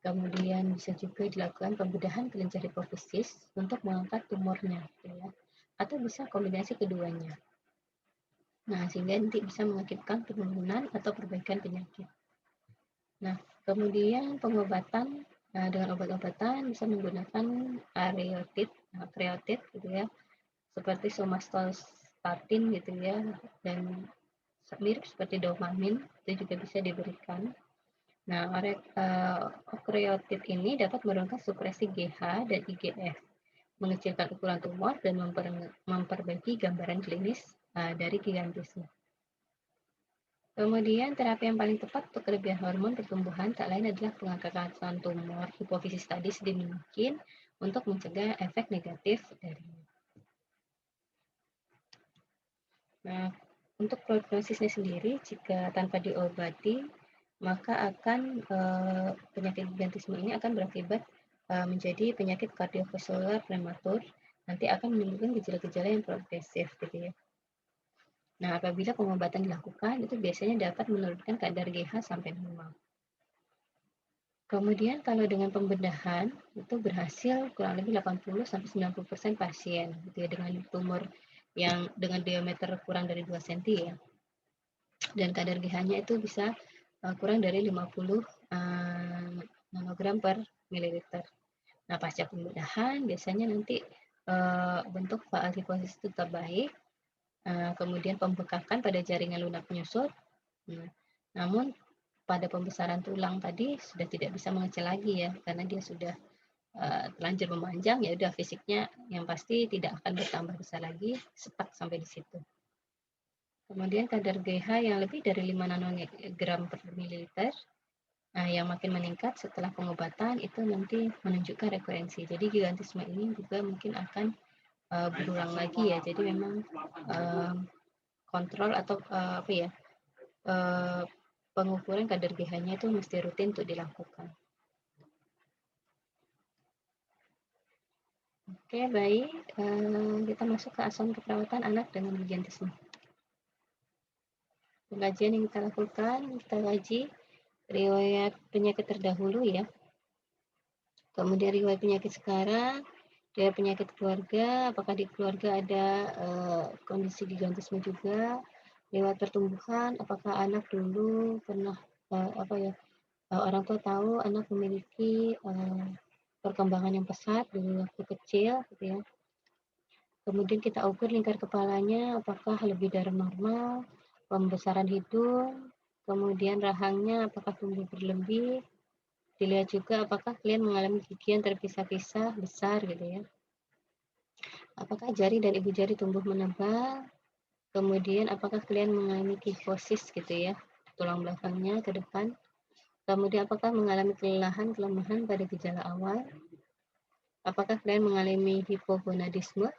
kemudian bisa juga dilakukan pembedahan kelenjar hipofisis untuk mengangkat tumornya gitu ya. Atau bisa kombinasi keduanya. Nah, sehingga nanti bisa mengakibatkan penurunan atau perbaikan penyakit. Nah, kemudian pengobatan dengan obat-obatan bisa menggunakan kreotid gitu ya, seperti somatostatin gitu ya, dan mirip seperti dopamin itu juga bisa diberikan. Nah, kreotid ini dapat menurunkan supresi GH dan IGF, mengecilkan ukuran tumor dan memperbaiki gambaran klinis dari gigantisme. Kemudian terapi yang paling tepat untuk kelebihan hormon pertumbuhan tak lain adalah pengangkatan tumor hipofisis tadi sedini mungkin untuk mencegah efek negatif darinya. Nah, untuk prognosisnya sendiri, jika tanpa diobati, maka akan penyakit gigantisme ini akan berakibat menjadi penyakit kardiovaskular prematur, nanti akan menimbulkan gejala-gejala yang progresif gitu ya. Nah, apabila pengobatan dilakukan, itu biasanya dapat menurunkan kadar GH sampai normal. Kemudian kalau dengan pembedahan, itu berhasil kurang lebih 80-90% pasien gitu ya, dengan tumor yang dengan diameter kurang dari 2 cm ya. Dan kadar GH-nya itu bisa kurang dari 50 nanogram per mililiter. Nah, pasca pembedahan biasanya nanti bentuk faal hipofisis itu tetap baik, kemudian pembekakan pada jaringan lunak menyusut. Nah, namun pada pembesaran tulang tadi sudah tidak bisa mengecil lagi ya, karena dia sudah terlanjur memanjang, ya udah fisiknya yang pasti tidak akan bertambah besar lagi, stuck sampai di situ. Kemudian kadar GH yang lebih dari 5 nanogram per mililiter, yang makin meningkat setelah pengobatan itu nanti menunjukkan rekurensi. Jadi gigantisme ini juga mungkin akan berulang lagi ya. Jadi memang kontrol atau pengukuran kadar GH-nya itu mesti rutin untuk dilakukan. Oke, baik. Kita masuk ke asuhan keperawatan anak dengan gigantisme. Pengajian yang kita lakukan, kita kaji riwayat penyakit terdahulu ya. Kemudian riwayat penyakit sekarang, riwayat penyakit keluarga, apakah di keluarga ada kondisi gigantisme juga, riwayat pertumbuhan, apakah anak dulu pernah orang tua tahu anak memiliki perkembangan yang pesat dari waktu kecil gitu ya. Kemudian kita ukur lingkar kepalanya apakah lebih dari normal, pembesaran hidung, kemudian rahangnya apakah tumbuh berlebih, dilihat juga apakah klien mengalami gigi yang terpisah-pisah besar gitu ya. Apakah jari dan ibu jari tumbuh menebal, kemudian apakah klien mengalami kifosis gitu ya, tulang belakangnya ke depan, kemudian apakah mengalami kelemahan pada gejala awal, apakah klien mengalami hipogonadisme,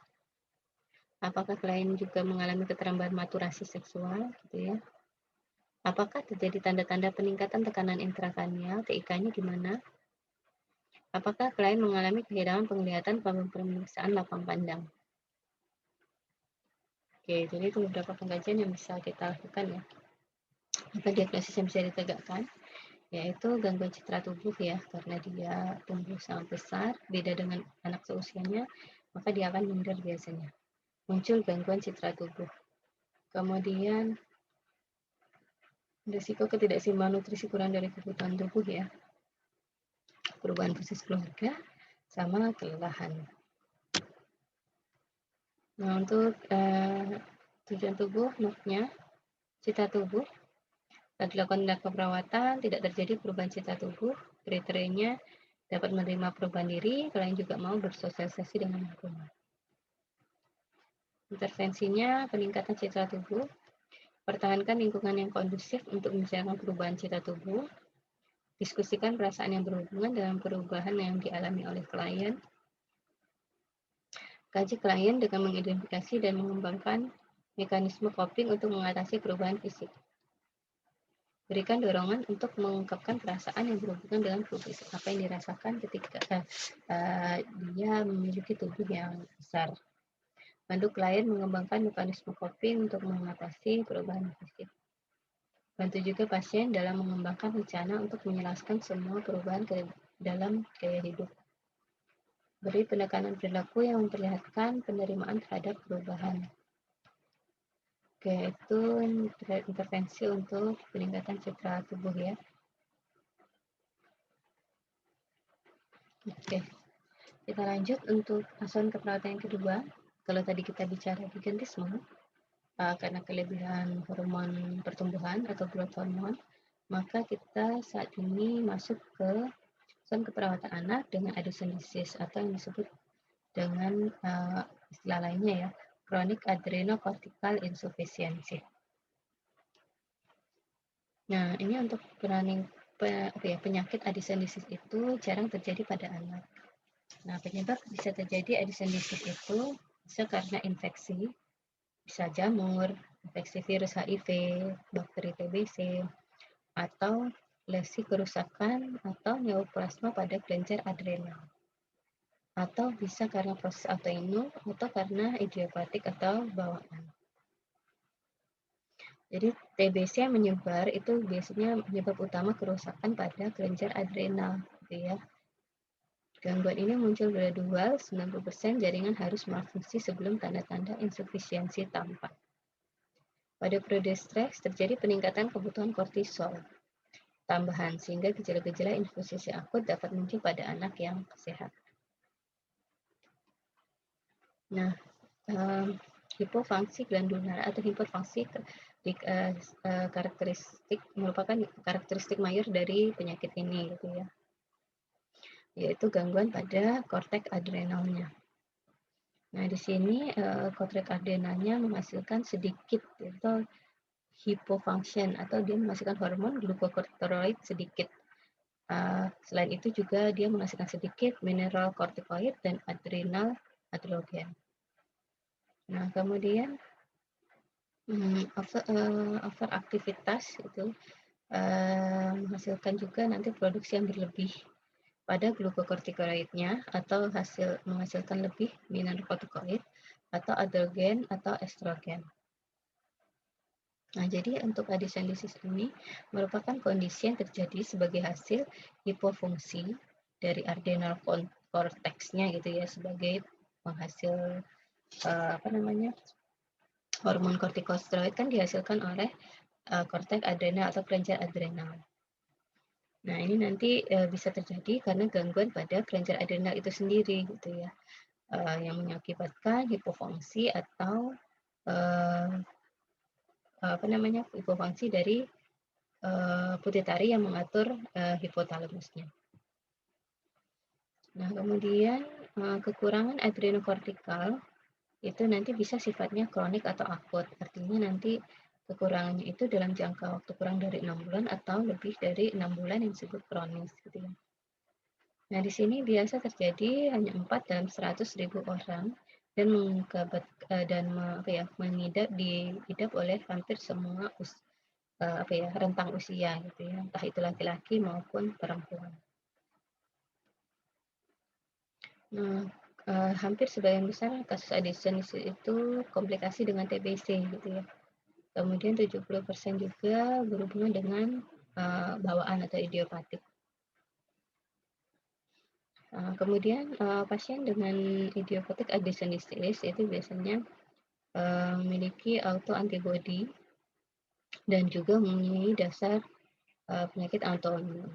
apakah klien juga mengalami keterlambatan maturasi seksual gitu ya. Apakah terjadi tanda-tanda peningkatan tekanan intrakranial, TIK-nya gimana? Apakah klien mengalami kehilangan penglihatan pada pemeriksaan lapang pandang? Oke, jadi itu beberapa pengkajian yang bisa kita lakukan ya. Apa diagnosis yang bisa ditegakkan? Yaitu gangguan citra tubuh ya, karena dia tumbuh sangat besar, beda dengan anak seusianya, maka dia akan minder biasanya. Muncul gangguan citra tubuh. Kemudian risiko ketidakseimbangan nutrisi kurang dari kebutuhan tubuh ya. Perubahan khusus keluarga, sama kelelahan. Nah, untuk tujuan tubuh, NOK-nya, citra tubuh. Saat dilakukan tindakan perawatan, tidak terjadi perubahan citra tubuh. Kriterianya dapat menerima perubahan diri, kalian juga mau bersosialisasi dengan lingkungan. Intervensinya, peningkatan citra tubuh. Pertahankan lingkungan yang kondusif untuk menjalankan perubahan citra tubuh. Diskusikan perasaan yang berhubungan dengan perubahan yang dialami oleh klien. Kaji klien dengan mengidentifikasi dan mengembangkan mekanisme coping untuk mengatasi perubahan fisik. Berikan dorongan untuk mengungkapkan perasaan yang berhubungan dengan fisik, apa yang dirasakan ketika dia memiliki tubuh yang besar. Bantu klien mengembangkan mekanisme coping untuk mengatasi perubahan fisik. Bantu juga pasien dalam mengembangkan rencana untuk menjelaskan semua perubahan ke dalam gaya hidup. Beri penekanan perilaku yang memperlihatkan penerimaan terhadap perubahan. Oke, itu intervensi untuk peningkatan citra tubuh ya. Oke, kita lanjut untuk asuhan keperawatan yang kedua. Kalau tadi kita bicara gigantisme, karena kelebihan hormon pertumbuhan atau growth hormone, maka kita saat ini masuk ke asuhan keperawatan anak dengan Addison disease atau yang disebut dengan istilah lainnya ya, chronic adrenocortical insufficiency. Nah, ini untuk penyakit Addison disease itu jarang terjadi pada anak. Nah, penyebab bisa terjadi Addison disease itu bisa karena infeksi, bisa jamur, infeksi virus HIV, bakteri TBC, atau lesi kerusakan atau neoplasma pada kelenjar adrenal. Atau bisa karena proses autoimun atau karena idiopatik atau bawaan. Jadi TBC yang menyebar itu biasanya penyebab utama kerusakan pada kelenjar adrenal, gitu ya. Gangguan ini muncul gradual, 90% jaringan harus malfungsi sebelum tanda-tanda insufisiensi tampak. Pada periode stres, terjadi peningkatan kebutuhan kortisol tambahan, sehingga gejala-gejala insufisiensi akut dapat muncul pada anak yang sehat. Nah, hipofungsi glandular atau hiperfungsi merupakan karakteristik mayor dari penyakit ini, gitu ya, yaitu gangguan pada korteks adrenalnya. Nah, di sini korteks adrenalnya menghasilkan sedikit atau hypofunction atau dia menghasilkan hormon glukokortikoid sedikit. Selain itu juga dia menghasilkan sedikit mineral kortikoid dan adrenal androgen. Nah, kemudian overaktivitas itu menghasilkan juga nanti produksi yang berlebih pada glukokortikoidnya atau menghasilkan lebih mineral kortikoid atau androgen atau estrogen. Nah, jadi untuk Addison disease ini merupakan kondisi yang terjadi sebagai hasil hipofungsi dari adrenal cortex-nya gitu ya, sebagai penghasil hormon kortikosteroid kan dihasilkan oleh korteks adrenal atau kelenjar adrenal. Nah, ini nanti bisa terjadi karena gangguan pada kelenjar adrenal itu sendiri gitu ya, yang mengakibatkan hipofungsi atau hipofungsi dari pituitari yang mengatur hipotalamusnya. Nah, kemudian kekurangan adrenokortikal itu nanti bisa sifatnya kronik atau akut. Artinya nanti kekurangannya itu dalam jangka waktu kurang dari 6 bulan atau lebih dari 6 bulan yang disebut kronis gitu ya. Nah, di sini biasa terjadi hanya 4 dalam 100.000 orang dan diidap oleh hampir semua rentang usia gitu ya, entah itu laki-laki maupun perempuan. Nah, hampir sebagian besar kasus Addison itu komplikasi dengan TBC gitu ya. Kemudian 70% juga berhubungan dengan bawaan atau idiopatik. Kemudian pasien dengan idiopatik Addison disease itu biasanya memiliki autoantibody dan juga mempunyai dasar penyakit autoimun.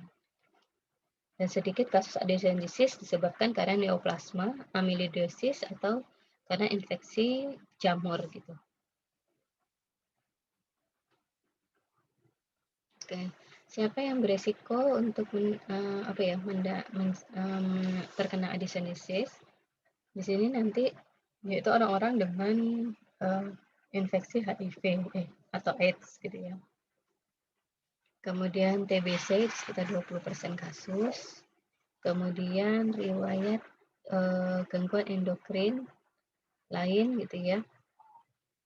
Dan sedikit kasus adhesion disease disebabkan karena neoplasma, amyloidosis, atau karena infeksi jamur gitu. Oke, siapa yang beresiko untuk terkena adhesion disease? Di sini nanti yaitu orang-orang dengan infeksi HIV atau AIDS gitu ya. Kemudian TBC sekitar 20% kasus. Kemudian riwayat gangguan endokrin lain gitu ya.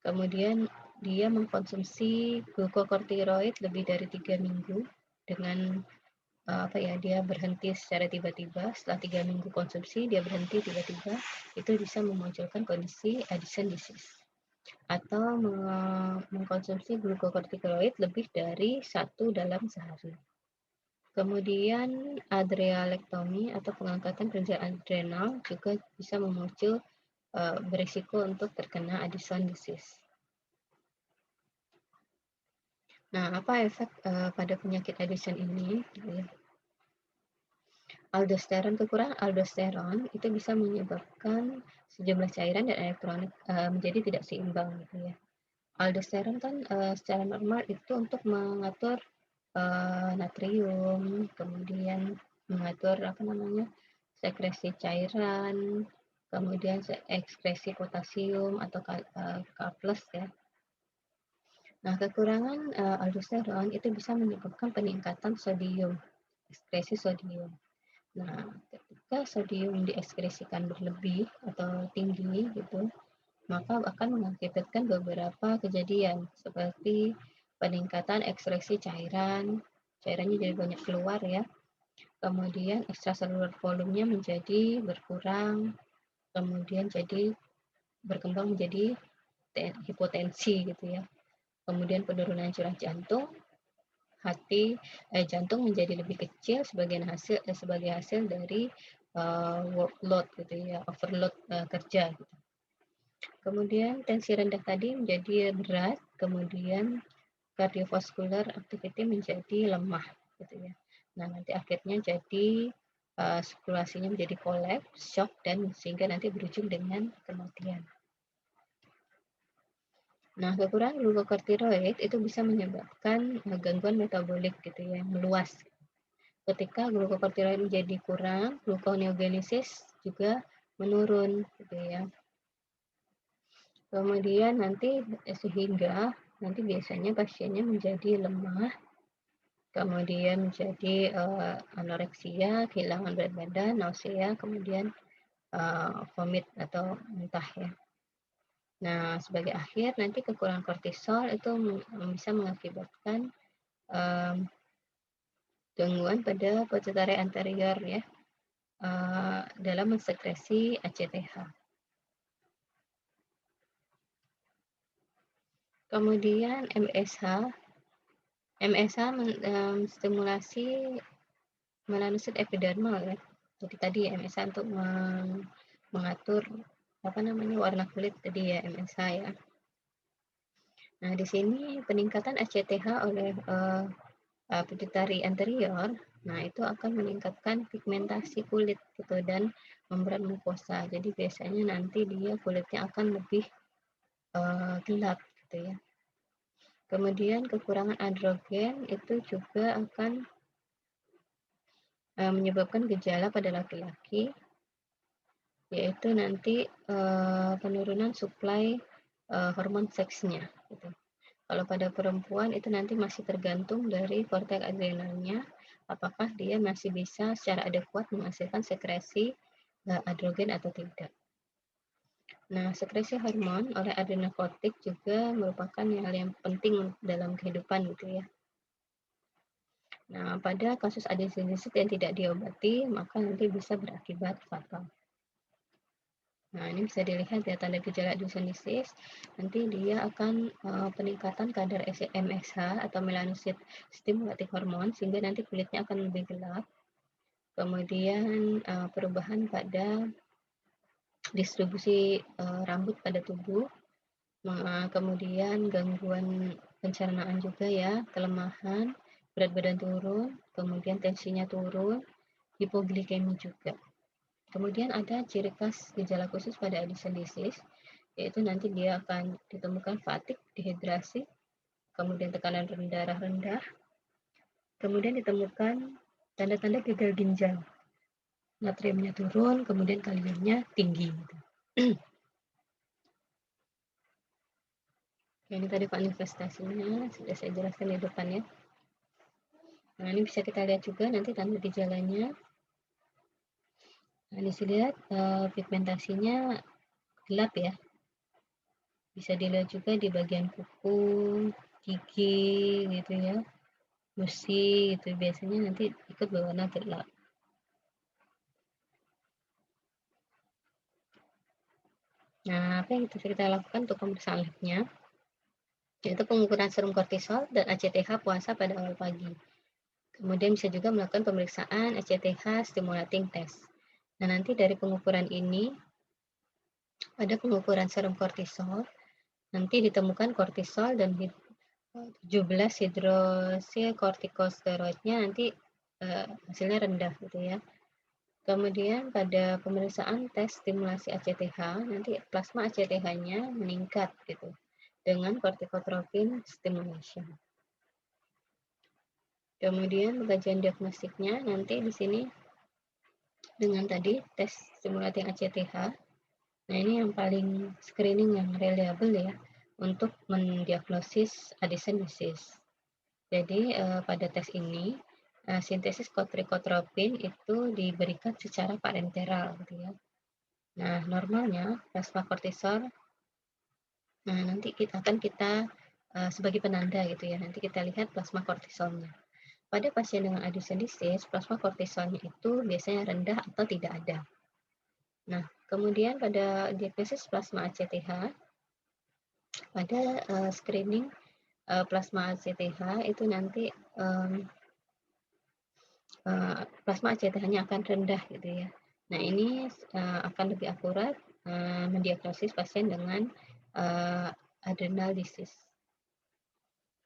Kemudian dia mengkonsumsi glukokortikoid lebih dari 3 minggu dengan dia berhenti secara tiba-tiba. Setelah 3 minggu konsumsi dia berhenti tiba-tiba, itu bisa memunculkan kondisi adhesion disease. Atau mengkonsumsi glukokortikoid lebih dari 1 dalam sehari. Kemudian adrenalektomi atau pengangkatan kelenjar adrenal juga bisa berisiko untuk terkena adhesion disease. Nah, apa efek pada penyakit adhesion ini? Aldosteron, kekurangan aldosteron itu bisa menyebabkan sejumlah cairan dan elektrolit menjadi tidak seimbang gitu ya. Aldosteron kan secara normal itu untuk mengatur natrium, kemudian mengatur sekresi cairan, kemudian ekskresi potasium atau K+ ya. Nah, kekurangan aldosteron itu bisa menyebabkan peningkatan sodium, ekskresi sodium. Nah, ketika sodium diekskresikan berlebih atau tinggi gitu, maka akan mengakibatkan beberapa kejadian seperti peningkatan ekskresi cairannya jadi banyak keluar ya. Kemudian ekstraseluler volumenya menjadi berkurang, kemudian jadi berkembang menjadi hipotensi gitu ya. Kemudian penurunan curah jantung, jantung menjadi lebih kecil sebagai hasil dari workload gitu ya, overload kerja gitu. Kemudian tensi rendah tadi menjadi berat, kemudian cardiovascular activity menjadi lemah gitu ya. Nah, nanti akhirnya jadi sirkulasinya menjadi kolaps, shock, dan sehingga nanti berujung dengan kematian. Nah, kekurangan glukokortikoid itu bisa menyebabkan gangguan metabolik gitu ya, meluas. Ketika glukokortikoid menjadi kurang, gluconeogenesis juga menurun gitu ya. Kemudian sehingga biasanya pasiennya menjadi lemah, kemudian menjadi anoreksia, kehilangan berat badan, nausea, kemudian vomit atau muntah ya. Nah, sebagai akhir nanti kekurangan kortisol itu bisa mengakibatkan gangguan pada pituitary anterior ya dalam mensekresi ACTH. Kemudian MSH stimulasi melanosit epidermal ya. Jadi tadi MSH untuk mengatur warna kulit tadi ya MSH ya. Nah, di sini peningkatan ACTH oleh pituitary anterior, nah itu akan meningkatkan pigmentasi kulit gitu dan membran mukosa. Jadi biasanya nanti dia kulitnya akan lebih gelap gitu ya. Kemudian kekurangan androgen itu juga akan menyebabkan gejala pada laki-laki, yaitu nanti penurunan suplai hormon seksnya. Gitu. Kalau pada perempuan itu nanti masih tergantung dari korteks adrenalnya, apakah dia masih bisa secara adekuat menghasilkan sekresi androgen atau tidak. Nah, sekresi hormon oleh adrenokortik juga merupakan hal yang penting dalam kehidupan gitu ya. Nah, pada kasus adhesion disease yang tidak diobati, maka nanti bisa berakibat fatal. Nah, ini bisa dilihat ya tanda gejala adhesion disease. Nanti dia akan peningkatan kadar MSH atau melanocyte stimulating hormone sehingga nanti kulitnya akan lebih gelap. Kemudian perubahan pada distribusi rambut pada tubuh. Kemudian gangguan pencernaan juga ya, kelemahan, berat badan turun, kemudian tensinya turun, hipoglikemi juga. Kemudian ada ciri khas gejala khusus pada Addison disease, yaitu nanti dia akan ditemukan fatigue, dehidrasi, kemudian tekanan darah rendah, kemudian ditemukan tanda-tanda gagal ginjal, natriumnya turun, kemudian kaliumnya tinggi. Ini tadi manifestasinya sudah saya jelaskan di depan ya. Nah, ini bisa kita lihat juga nanti tanda gejalanya. Nah, di sini lihat pigmentasinya gelap ya. Bisa dilihat juga di bagian kuku, gigi gitu ya, gusi gitu, biasanya nanti ikut berwarna gelap. Nah, apa yang bisa kita lakukan untuk pemeriksaan labnya? Yaitu pengukuran serum kortisol dan ACTH puasa pada awal pagi. Kemudian bisa juga melakukan pemeriksaan ACTH stimulating test. Nah, nanti dari pengukuran ini, pada pengukuran serum kortisol, nanti ditemukan kortisol dan 17 hidrosil kortikosteroidnya nanti hasilnya rendah gitu ya. Kemudian pada pemeriksaan tes stimulasi ACTH, nanti plasma ACTH-nya meningkat gitu dengan kortikotropin stimulation. Kemudian pengkajian diagnostiknya nanti di sini dengan tadi tes stimulating ACTH. Nah, ini yang paling screening yang reliable ya untuk mendiagnosis Addison disease. Jadi pada tes ini sintesis kortikotropin itu diberikan secara parenteral gitu ya. Nah, normalnya plasma kortisol, nah nanti kita sebagai penanda gitu ya, nanti kita lihat plasma kortisolnya. Pada pasien dengan Addison disease, plasma kortisolnya itu biasanya rendah atau tidak ada. Nah, kemudian pada diagnosis plasma ACTH, pada screening plasma ACTH itu nanti plasma ACTH-nya akan rendah gitu ya. Nah, ini akan lebih akurat mendiagnosis pasien dengan adrenal disease.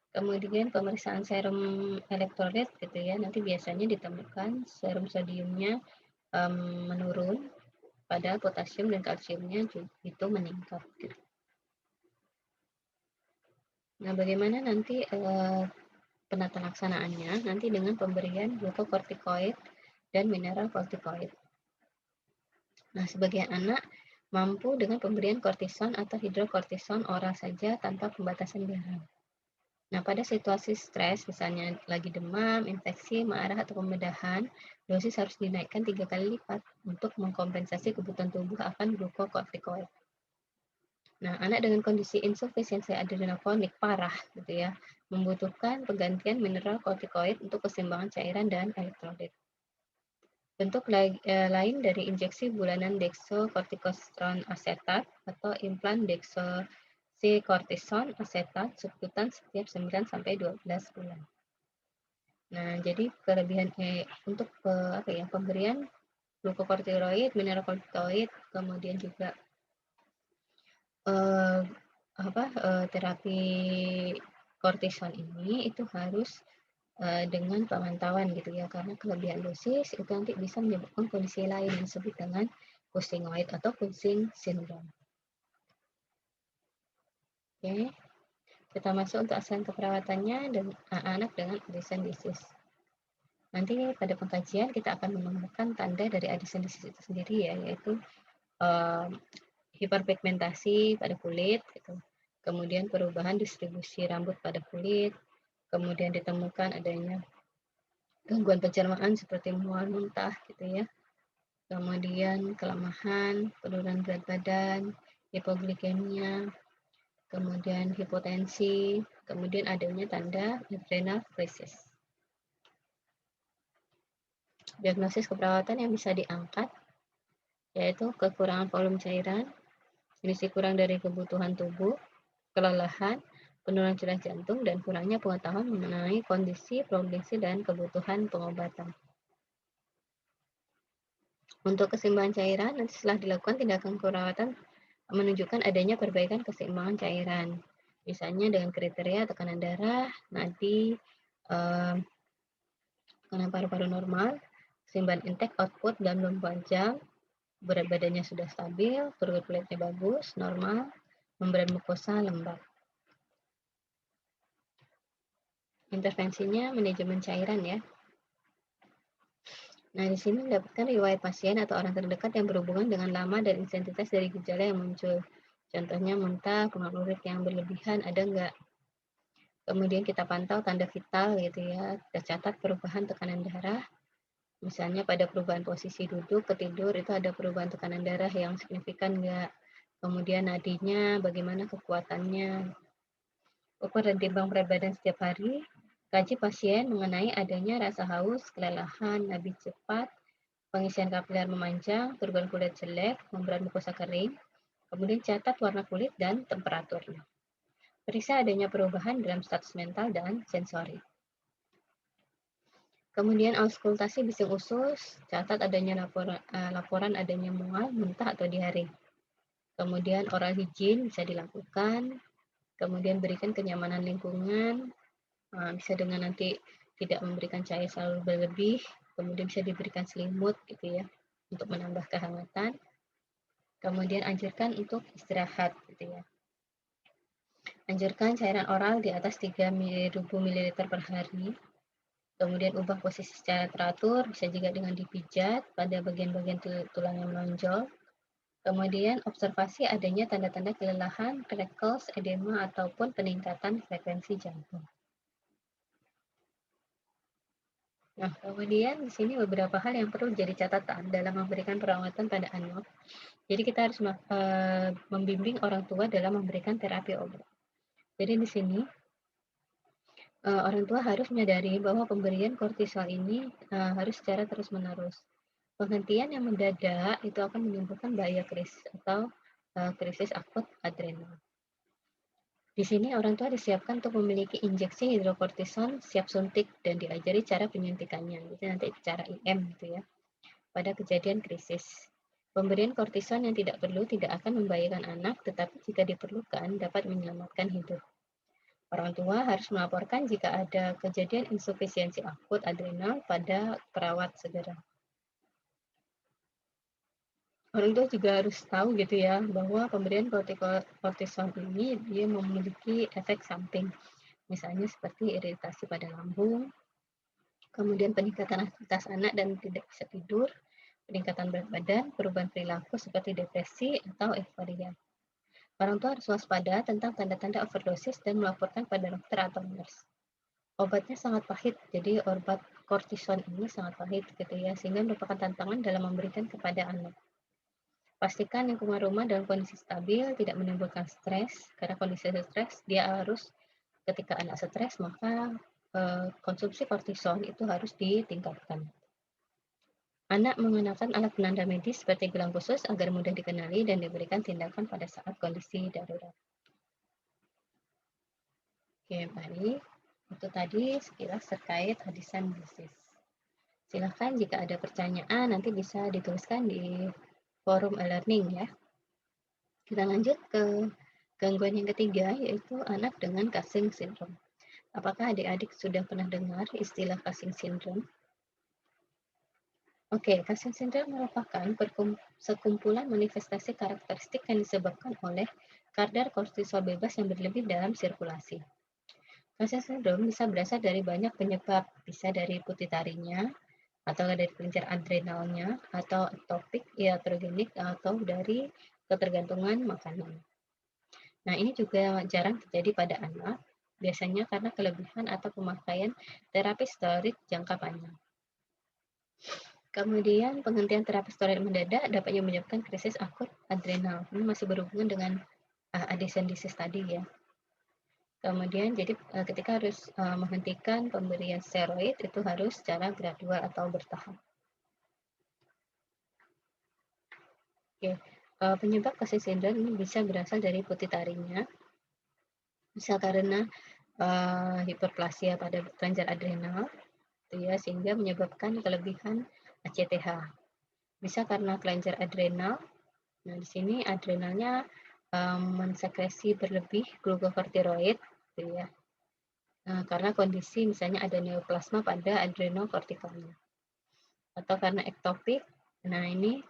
Kemudian pemeriksaan serum elektrolit gitu ya, nanti biasanya ditemukan serum sodiumnya menurun, padahal potasium dan kalsiumnya itu meningkat. Gitu. Nah, bagaimana nanti penata laksanaannya? Nanti dengan pemberian glukokortikoid dan mineral kortikoid. Nah, sebagian anak mampu dengan pemberian kortison atau hidrokortison oral saja tanpa pembatasan garam. Nah, pada situasi stres, misalnya lagi demam, infeksi, marah, atau pembedahan, dosis harus dinaikkan 3 kali lipat untuk mengkompensasi kebutuhan tubuh akan glukokortikoid. Nah, anak dengan kondisi insufisiensi adrenal kronik parah gitu ya, membutuhkan penggantian mineral kortikoid untuk keseimbangan cairan dan elektrolit. Bentuk lain dari injeksi bulanan dexocorticosterone asetat atau implan dexocortisone asetat subkutan setiap 9 sampai 12 bulan. Nah, jadi kelebihan untuk pemberian glukokortikoid, mineral kortikoid, kemudian juga terapi kortison ini itu harus dengan pemantauan gitu ya, karena kelebihan dosis itu nanti bisa menyebabkan kondisi lain yang disebut dengan Cushingoid atau Cushing syndrome. Oke, kita masuk untuk asuhan keperawatannya dan anak dengan Addison disease. Nanti pada pengkajian kita akan menemukan tanda dari Addison disease itu sendiri ya, yaitu hiperpigmentasi pada kulit, gitu. Kemudian perubahan distribusi rambut pada kulit, kemudian ditemukan adanya gangguan pencernaan seperti mual, muntah, gitu ya. Kemudian kelemahan, penurunan berat badan, hipoglikemia, kemudian hipotensi, kemudian adanya tanda adrenal crisis. Diagnosis keperawatan yang bisa diangkat yaitu kekurangan volume cairan, kondisi kurang dari kebutuhan tubuh, kelelahan, penurunan curah jantung, dan kurangnya pengetahuan mengenai kondisi, prognose, dan kebutuhan pengobatan. Untuk keseimbangan cairan, nanti setelah dilakukan tindakan keperawatan menunjukkan adanya perbaikan keseimbangan cairan. Misalnya dengan kriteria tekanan darah, nadi, tekanan paru-paru normal, keseimbangan intake output dalam 24 jam, berat badannya sudah stabil, turun kulitnya bagus, normal, membran mukosa lembab. Intervensinya manajemen cairan ya. Nah, di sini mendapatkan riwayat pasien atau orang terdekat yang berhubungan dengan lama dan intensitas dari gejala yang muncul. Contohnya muntah, pengaruh urin yang berlebihan, ada nggak? Kemudian kita pantau tanda vital gitu ya, kita catat perubahan tekanan darah. Misalnya pada perubahan posisi duduk ke tidur itu ada perubahan tekanan darah yang signifikan nggak? Kemudian nadinya, bagaimana kekuatannya, ukur dan timbang berat badan setiap hari, kaji pasien mengenai adanya rasa haus, kelelahan, nabis cepat, pengisian kapiler memanjang, perubahan kulit jelek, membran mukosa kering, kemudian catat warna kulit dan temperaturnya. Periksa adanya perubahan dalam status mental dan sensori. Kemudian auskultasi bising usus, catat adanya laporan adanya mual, muntah atau diare. Kemudian oral hygiene bisa dilakukan, kemudian berikan kenyamanan lingkungan, bisa dengan nanti tidak memberikan cahaya selalu berlebih, kemudian bisa diberikan selimut gitu ya, untuk menambah kehangatan. Kemudian anjurkan untuk istirahat gitu ya. Anjurkan cairan oral di atas 3.000 ml per hari. Kemudian ubah posisi secara teratur, bisa juga dengan dipijat pada bagian-bagian tulang yang menonjol. Kemudian observasi adanya tanda-tanda kelelahan, freckles, edema, ataupun peningkatan frekuensi jantung. Nah, kemudian di sini beberapa hal yang perlu jadi catatan dalam memberikan perawatan pada anak. Jadi kita harus membimbing orang tua dalam memberikan terapi obat. Jadi di sini orang tua harus menyadari bahwa pemberian kortisol ini harus secara terus-menerus. Penghentian yang mendadak itu akan menimbulkan bahaya krisis atau krisis akut adrenal. Di sini orang tua disiapkan untuk memiliki injeksi hidrokortison siap suntik dan diajari cara penyuntikannya. Jadi nanti cara IM gitu ya. Pada kejadian krisis, pemberian kortison yang tidak perlu tidak akan membahayakan anak, tetapi jika diperlukan dapat menyelamatkan hidup. Orang tua harus melaporkan jika ada kejadian insufisiensi akut adrenal pada perawat segera. Orang tua juga harus tahu gitu ya, bahwa pemberian kortison ini dia memiliki efek samping. Misalnya seperti iritasi pada lambung, kemudian peningkatan aktivitas anak dan tidak bisa tidur, peningkatan berat badan, perubahan perilaku seperti depresi atau euforia. Orang tua harus waspada tentang tanda-tanda overdosis dan melaporkan pada dokter atau nurse. Obatnya sangat pahit, jadi obat kortison ini sangat pahit gitu ya, sehingga merupakan tantangan dalam memberikan kepada anak. Pastikan lingkungan rumah dalam kondisi stabil, tidak menimbulkan stres, karena kondisi stres dia harus ketika anak stres maka konsumsi kortison itu harus ditingkatkan. Anak menggunakan alat penanda medis seperti gelang khusus agar mudah dikenali dan diberikan tindakan pada saat kondisi darurat. Oke, baik. Itu tadi sekilas terkait Addison disease. Silahkan jika ada pertanyaan nanti bisa dituliskan di forum e-learning ya. Kita lanjut ke gangguan yang ketiga, yaitu anak dengan Cushing syndrome. Apakah adik-adik sudah pernah dengar istilah Cushing syndrome? Oke, Cushing syndrome merupakan sekumpulan manifestasi karakteristik yang disebabkan oleh kadar kortisol bebas yang berlebih dalam sirkulasi. Cushing syndrome bisa berasal dari banyak penyebab, bisa dari putih taringnya, atau dari kelenjar adrenalnya, atau atopik, iatrogenik, atau dari ketergantungan makanan. Nah, ini juga jarang terjadi pada anak, biasanya karena kelebihan atau pemakaian terapi steroid jangka panjang. Kemudian penghentian terapi steroid mendadak dapat menyebabkan krisis akut adrenal. Ini masih berhubungan dengan Addison disease tadi ya. Kemudian jadi ketika harus menghentikan pemberian steroid itu harus secara gradual atau bertahap. Oke, penyebab Cushing syndrome ini bisa berasal dari putih taringnya, bisa karena hiperplasia pada kelenjar adrenal, ya, sehingga menyebabkan kelebihan ACTH. Bisa karena kelenjar adrenal. Nah, di sini adrenalnya mensekresi berlebih glukokortikoid, gitu ya. Karena kondisi misalnya ada neoplasma pada adrenokortikalnya. atau karena ektopik. Nah, ini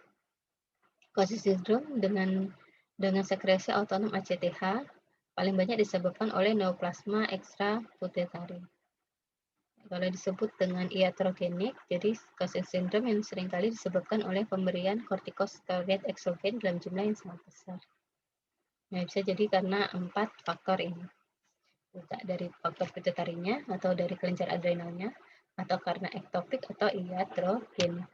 Cushing syndrome dengan sekresi autonom ACTH paling banyak disebabkan oleh neoplasma extrapituitary. Kalau disebut dengan iatrogenik, jadi Cushing syndrome yang seringkali disebabkan oleh pemberian kortikosteroid eksogen dalam jumlah yang sangat besar. Nah, bisa jadi karena 4 faktor ini. Entah dari faktor pituitarinya atau dari kelenjar adrenalnya, atau karena ektopik atau iatrogenik.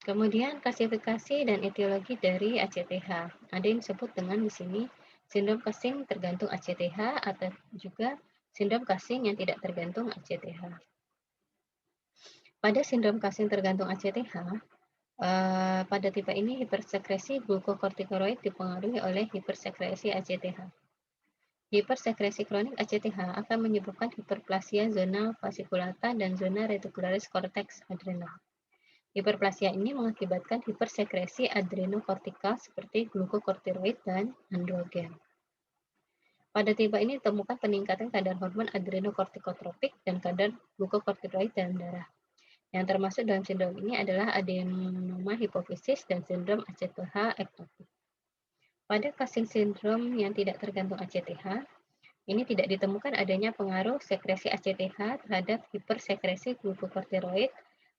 Kemudian klasifikasi dan etiologi dari ACTH. Ada yang disebut dengan di sini sindrom Cushing tergantung ACTH atau juga sindrom Cushing yang tidak tergantung ACTH. Pada sindrom Cushing tergantung ACTH, pada tipe ini hipersekresi glukokortikoid dipengaruhi oleh hipersekresi ACTH. Hipersekresi kronik ACTH akan menyebabkan hiperplasia zona fasciculata dan zona reticularis cortex adrenal. Hiperplasia ini mengakibatkan hipersekresi adrenokortikal seperti glukokortikoid dan androgen. Pada tipe ini ditemukan peningkatan kadar hormon adrenokortikotropik dan kadar glukokortikoid dalam darah. Yang termasuk dalam sindrom ini adalah adenoma hipofisis dan sindrom ACTH ektopik. Pada Cushing syndrome yang tidak tergantung ACTH, ini tidak ditemukan adanya pengaruh sekresi ACTH terhadap hipersekresi glukokortikoid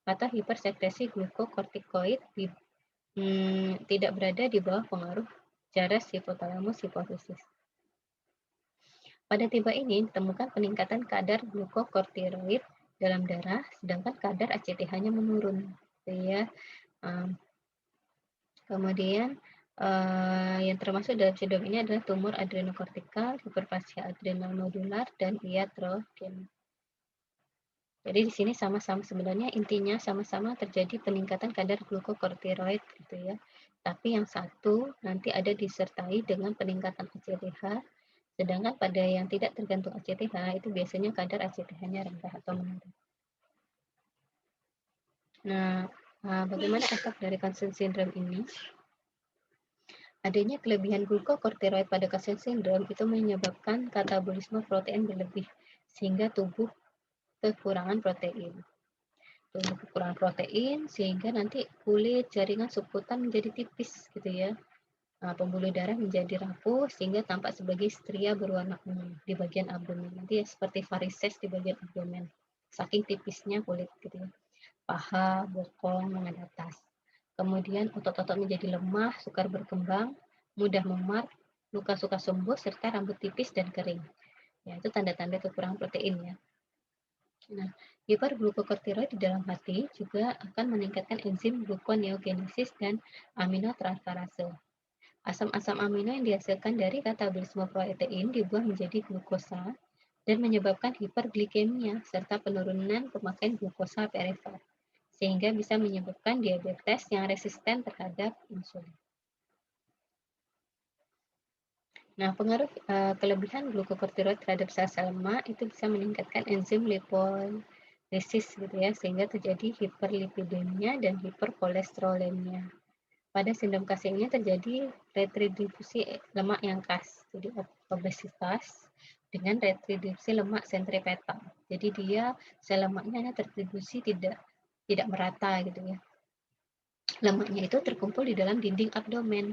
atau hipersekresi glukokortikoid tidak berada di bawah pengaruh jaras hipotalamus hipofisis. Pada tipe ini ditemukan peningkatan kadar glukokortikoid dalam darah, sedangkan kadar ACTH-nya menurun. Ya. Kemudian yang termasuk dalam sindrom ini adalah tumor adrenokortikal, hiperplasia adrenal nodular, dan iatrogenik. Jadi di sini sama-sama sebenarnya intinya sama-sama terjadi peningkatan kadar glukokortikoid gitu ya. Tapi yang satu nanti ada disertai dengan peningkatan ACTH, sedangkan pada yang tidak tergantung ACTH itu biasanya kadar ACTH-nya rendah atau menurun. Nah, bagaimana efek dari Cushing syndrome ini? Adanya kelebihan glukokortikoid pada Cushing syndrome itu menyebabkan katabolisme protein berlebih, sehingga tubuh kekurangan protein. Tubuh kekurangan protein sehingga nanti kulit jaringan subkutan menjadi tipis gitu ya. Pembuluh darah menjadi rapuh sehingga tampak sebagai stria berwarna ungu di bagian abdomen. Nanti ya seperti varises di bagian abdomen. Saking tipisnya kulit gitu ya. Paha, bokong, lengan atas. Kemudian otot-otot menjadi lemah, sukar berkembang, mudah memar, luka suka sembuh, serta rambut tipis dan kering. Ya, itu tanda-tanda kekurangan protein ya. Nah, hiperglukokortikoid di dalam hati juga akan meningkatkan enzim gluconeogenesis dan aminotransferase. Asam-asam amino yang dihasilkan dari katabolisme protein dibuang menjadi glukosa dan menyebabkan hiperglikemia serta penurunan pemakaian glukosa perifat, sehingga bisa menyebabkan diabetes yang resisten terhadap insulin. Nah, pengaruh kelebihan glukokortikoid terhadap sel-sel lemak itu bisa meningkatkan enzim lipolisis gitu ya, sehingga terjadi hiperlipidemia dan hiperkolesterolemia. Pada sindrom Cushing ini terjadi retribusi lemak yang khas, jadi obesitas dengan retribusi lemak sentripetal. Jadi dia sel lemaknya hanya terdistribusi tidak merata gitu ya. Lemaknya itu terkumpul di dalam dinding abdomen,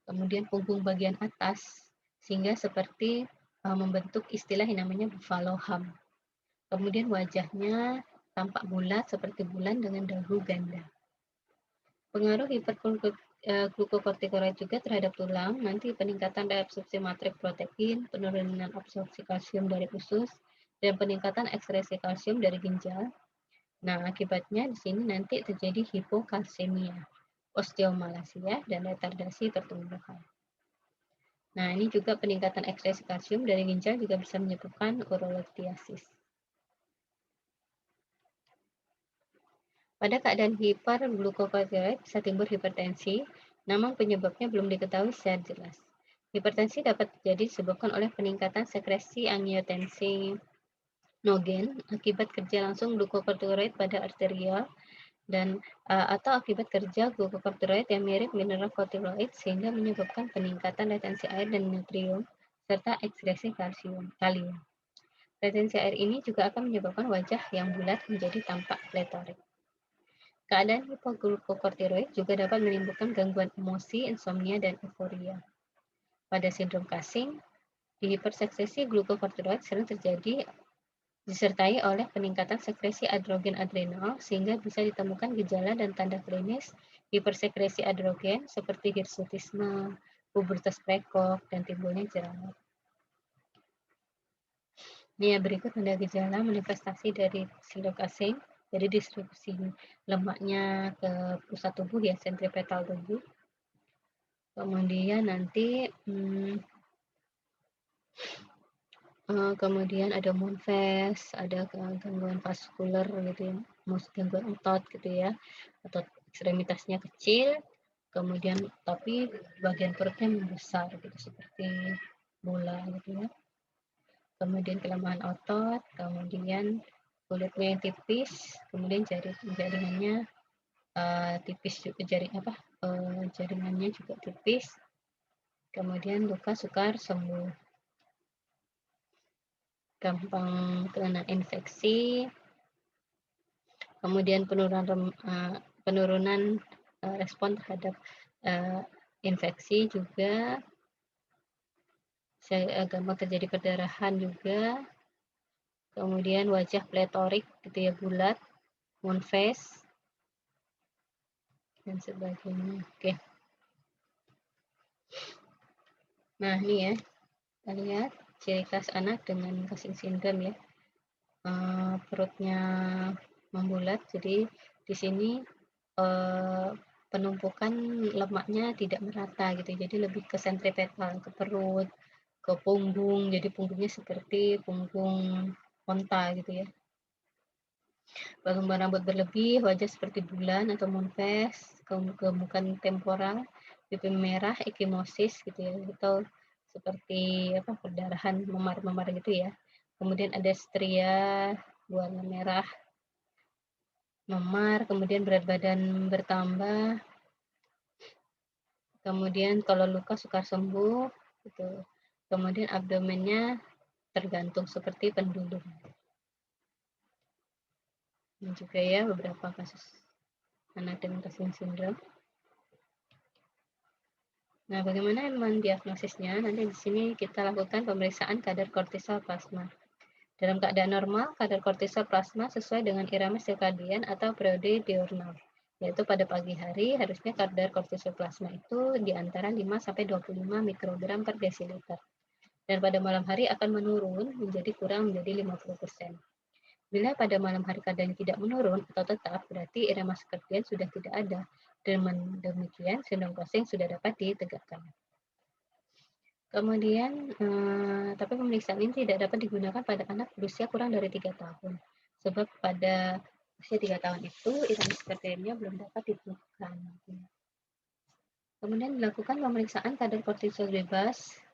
kemudian punggung bagian atas, sehingga seperti membentuk istilah yang namanya buffalo hump. Kemudian wajahnya tampak bulat seperti bulan dengan dagu ganda. Pengaruh hiperglukokortikoid juga terhadap tulang, nanti peningkatan reabsorpsi matrik protein, penurunan absorpsi kalsium dari usus, dan peningkatan ekskresi kalsium dari ginjal. Nah, akibatnya di sini nanti terjadi hipokalsemia, osteomalasia, dan retardasi pertumbuhan. Nah, ini juga peningkatan ekskresi kalsium dari ginjal juga bisa menyebabkan urolithiasis. Pada keadaan hiperglukokortikoid bisa timbul hipertensi, namun penyebabnya belum diketahui secara jelas. Hipertensi dapat terjadi disebabkan oleh peningkatan sekresi angiotensinogen akibat kerja langsung glukokortikoid pada arterial dan atau akibat kerja glukokortikoid yang mirip mineral kortikoid sehingga menyebabkan peningkatan retensi air dan natrium serta ekskresi kalium. Retensi air ini juga akan menyebabkan wajah yang bulat menjadi tampak pletorik. Keadaan hipoglukokortiroid juga dapat menimbulkan gangguan emosi, insomnia, dan euforia. Pada sindrom Cushing, hipersekresi glukokortiroid sering terjadi disertai oleh peningkatan sekresi androgen adrenal sehingga bisa ditemukan gejala dan tanda klinis hipersekresi androgen seperti hirsutisme, pubertas prekok, dan timbulnya jerawat. Ini ya, berikut tanda gejala manifestasi dari sindrom Cushing. Jadi distribusi lemaknya ke pusat tubuh ya, sentripetal tubuh. Kemudian nanti kemudian ada moon phase, ada gangguan vaskular gitu ya, gangguan otot gitu ya, atau ekstremitasnya kecil, kemudian tapi bagian perutnya membesar gitu seperti bola gitu ya. Kemudian kelemahan otot, kemudian kulitnya yang tipis, kemudian jaringannya tipis juga, jaringannya juga tipis, kemudian luka sukar sembuh, gampang kena infeksi, kemudian penurunan respon terhadap infeksi juga, gampang terjadi perdarahan juga, kemudian wajah pletorik gitu ya, bulat, moon phase, dan sebagainya. Oke. Nah, ini ya, kita lihat ciri khas anak dengan Cushing syndrome ya. Perutnya membulat, jadi di sini penumpukan lemaknya tidak merata gitu, jadi lebih ke sentripetal, ke perut, ke punggung, jadi punggungnya seperti punggung onta gitu ya. Pertumbuhan rambut berlebih, wajah seperti bulan atau moon phase, kegemukan temporal, pipi merah, ekimosis gitu ya, atau seperti perdarahan memar-memar gitu ya. Kemudian ada stria warna merah, memar, kemudian berat badan bertambah, kemudian kalau luka sukar sembuh gitu. Kemudian abdomennya tergantung seperti pendulum. Ini juga ya beberapa kasus anak dengan Cushing syndrome. Nah, bagaimana mendiagnosisnya? Nanti di sini kita lakukan pemeriksaan kadar kortisol plasma. Dalam keadaan normal, kadar kortisol plasma sesuai dengan irama sirkadian atau periode diurnal, yaitu pada pagi hari harusnya kadar kortisol plasma itu di antara 5-25 mikrogram per desiliter. Dan pada malam hari akan menurun menjadi 50%. Bila pada malam hari kadarnya tidak menurun atau tetap, berarti irama sirkadian sudah tidak ada. Dengan demikian, sindrom Cushing sudah dapat ditegakkan. Kemudian, tapi pemeriksaan ini tidak dapat digunakan pada anak berusia kurang dari 3 tahun. Sebab pada usia 3 tahun itu irama sirkadiannya belum dapat ditemukan. Kemudian dilakukan pemeriksaan kadar kortisol bebas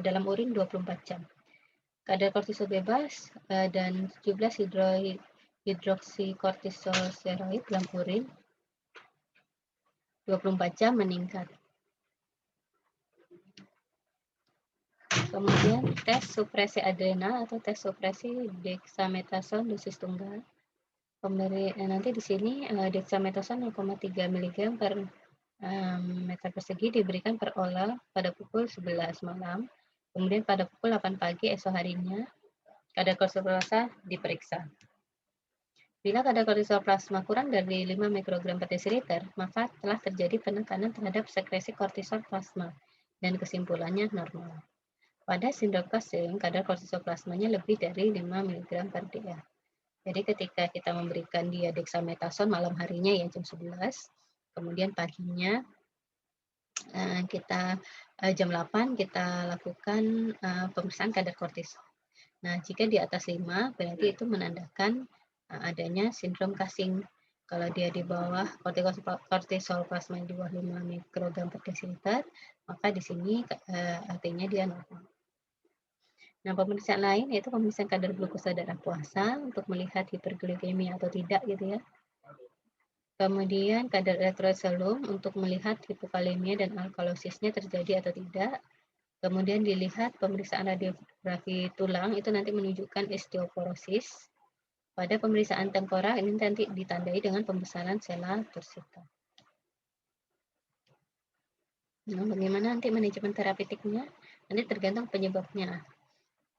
dalam urin 24 jam. Kadar kortisol bebas dan 17 hidroksikortisol steroid dalam urin 24 jam meningkat. Kemudian tes supresi adrenal atau tes supresi dexamethasone dosis tunggal. Nanti di sini dexamethasone 0,3 mg per meter persegi diberikan per oral pada pukul 11 malam. Kemudian pada pukul 8 pagi esok harinya kadar kortisol plasma diperiksa. Bila kadar kortisol plasma kurang dari 5 mikrogram per desiliter, maka telah terjadi penekanan terhadap sekresi kortisol plasma dan kesimpulannya normal. Pada sindrom Cushing, kadar kortisol plasmanya lebih dari 5 mg per dl. Jadi ketika kita memberikan dia dexamethasone malam harinya ya jam 11, kemudian paginya kita jam 8 kita lakukan pemeriksaan kadar kortisol. Nah, jika di atas 5 berarti itu menandakan adanya sindrom Cushing. Kalau dia di bawah kortisol plasma di bawah 5 mikrogram per desiliter, maka di sini artinya dia normal. Nah, pemeriksaan lain yaitu pemeriksaan kadar glukosa darah puasa untuk melihat hiperglikemia atau tidak gitu ya. Kemudian kadar elektrolit serum untuk melihat hipokalemia dan alkalosisnya terjadi atau tidak. Kemudian dilihat pemeriksaan radiografi tulang itu nanti menunjukkan osteoporosis. Pada pemeriksaan tengkorak ini nanti ditandai dengan pembesaran sela tursita. Nah, bagaimana nanti manajemen terapeutiknya? Nanti tergantung penyebabnya.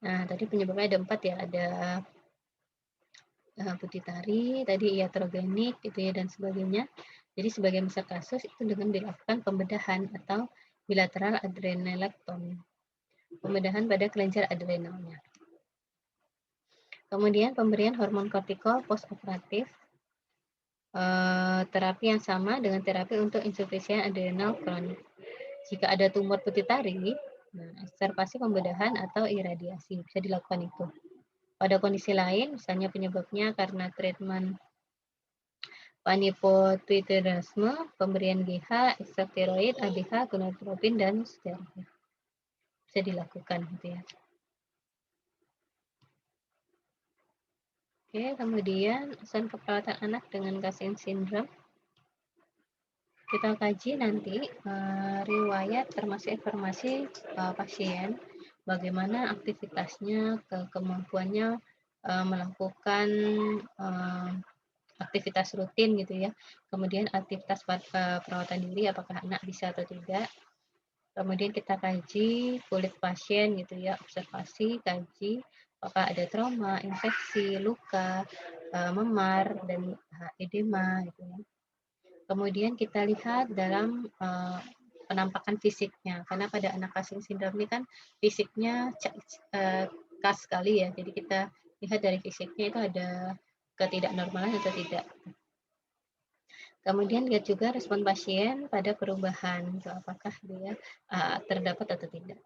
Nah, tadi penyebabnya ada 4 ya, ada pituitari, tadi iatrogenik gitu ya dan sebagainya. Jadi sebagian besar kasus itu dengan dilakukan pembedahan atau bilateral adrenalektomi. Pembedahan pada kelenjar adrenalnya. Kemudian pemberian hormon kortiko postoperatif, terapi yang sama dengan terapi untuk insufisien adrenal kronik. Jika ada tumor pituitari, observasi pembedahan atau iradiasi bisa dilakukan itu. Pada kondisi lain, misalnya penyebabnya karena treatment panipotuiterisme, pemberian GH, ekstrak steroid, ABH, gonadotropin, dan steroid bisa dilakukan gitu ya. Oke, kemudian asuhan keperawatan anak dengan Cushing syndrome. Kita kaji nanti riwayat termasuk informasi pasien, bagaimana aktivitasnya, kemampuannya melakukan aktivitas rutin gitu ya. Kemudian aktivitas perawatan diri apakah anak bisa atau tidak. Kemudian kita kaji kulit pasien gitu ya, observasi, kaji apakah ada trauma, infeksi, luka, memar dan edema gitu ya. Kemudian kita lihat dalam penampakan fisiknya, karena pada anak Cushing syndrome ini kan fisiknya khas sekali ya, jadi kita lihat dari fisiknya itu ada ketidaknormalan atau tidak. Kemudian lihat juga respon pasien pada perubahan, apakah dia terdapat atau tidak.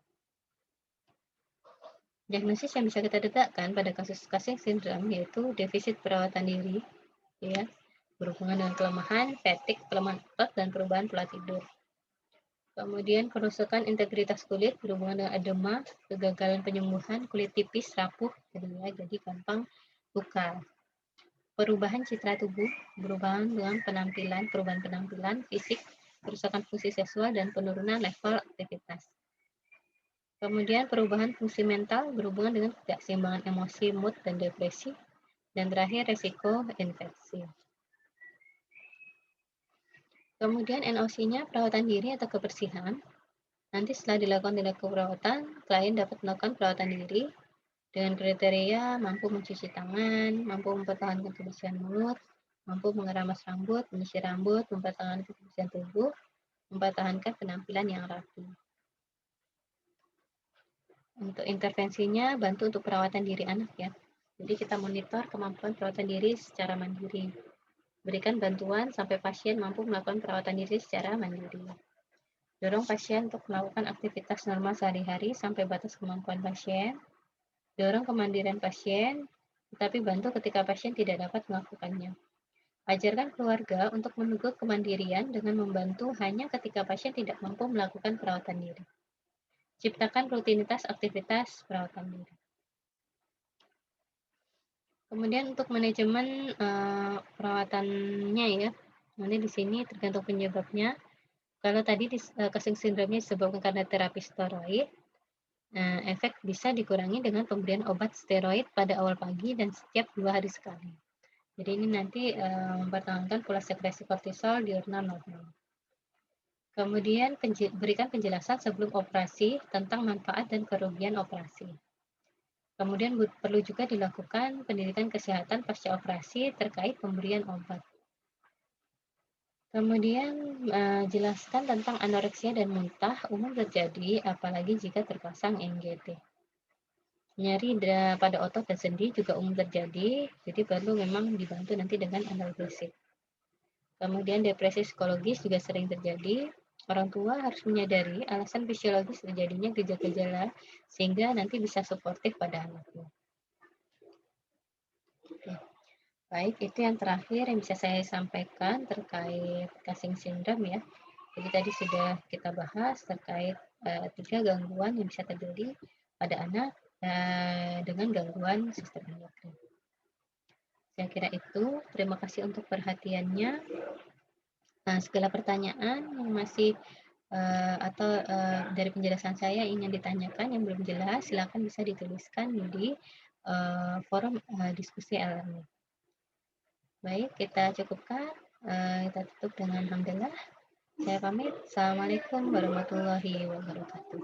Diagnosis yang bisa kita letakkan pada kasus Cushing syndrome yaitu defisit perawatan diri, ya, berhubungan dengan kelemahan, fatigue, kelemahan otot, dan perubahan pola tidur. Kemudian kerusakan integritas kulit berhubungan dengan edema, kegagalan penyembuhan, kulit tipis, rapuh, jadi gampang luka. Perubahan citra tubuh berhubungan dengan perubahan penampilan fisik, kerusakan fungsi seksual, dan penurunan level aktivitas. Kemudian perubahan fungsi mental berhubungan dengan ketidakseimbangan emosi, mood, dan depresi. Dan terakhir resiko infeksi. Kemudian NOC-nya perawatan diri atau kebersihan. Nanti setelah dilakukan tindak perawatan, klien dapat melakukan perawatan diri dengan kriteria mampu mencuci tangan, mampu mempertahankan kebersihan mulut, mampu mengeramas rambut, menyisir rambut, mempertahankan kebersihan tubuh, mempertahankan penampilan yang rapi. Untuk intervensinya, bantu untuk perawatan diri anak ya. Jadi kita monitor kemampuan perawatan diri secara mandiri. Berikan bantuan sampai pasien mampu melakukan perawatan diri secara mandiri. Dorong pasien untuk melakukan aktivitas normal sehari-hari sampai batas kemampuan pasien. Dorong kemandirian pasien, tetapi bantu ketika pasien tidak dapat melakukannya. Ajarkan keluarga untuk menunggu kemandirian dengan membantu hanya ketika pasien tidak mampu melakukan perawatan diri. Ciptakan rutinitas aktivitas perawatan diri. Kemudian untuk manajemen perawatannya ya, nanti di sini tergantung penyebabnya. Kalau tadi Cushing syndrome disebabkan karena terapi steroid, efek bisa dikurangi dengan pemberian obat steroid pada awal pagi dan setiap 2 hari sekali. Jadi ini nanti mempertahankan pola sekresi kortisol diurnal normal. Kemudian berikan penjelasan sebelum operasi tentang manfaat dan kerugian operasi. Kemudian perlu juga dilakukan pendidikan kesehatan pasca operasi terkait pemberian obat. Kemudian jelaskan tentang anoreksia dan muntah umum terjadi apalagi jika terpasang NGT. Nyeri pada otot dan sendi juga umum terjadi, jadi perlu memang dibantu nanti dengan analgesik. Kemudian depresi psikologis juga sering terjadi. Orang tua harus menyadari alasan fisiologis terjadinya gejala-gejala sehingga nanti bisa suportif pada anaknya. Oke. Baik, itu yang terakhir yang bisa saya sampaikan terkait Cushing syndrome ya. Jadi tadi sudah kita bahas terkait 3 gangguan yang bisa terjadi pada anak dengan gangguan sistem endokrin. Saya kira itu. Terima kasih untuk perhatiannya. Segala pertanyaan yang masih atau dari penjelasan saya ingin ditanyakan yang belum jelas, silakan bisa dituliskan di forum diskusi e-learning. Baik, kita cukupkan. Kita tutup dengan hamdalah. Saya pamit. Assalamualaikum warahmatullahi wabarakatuh.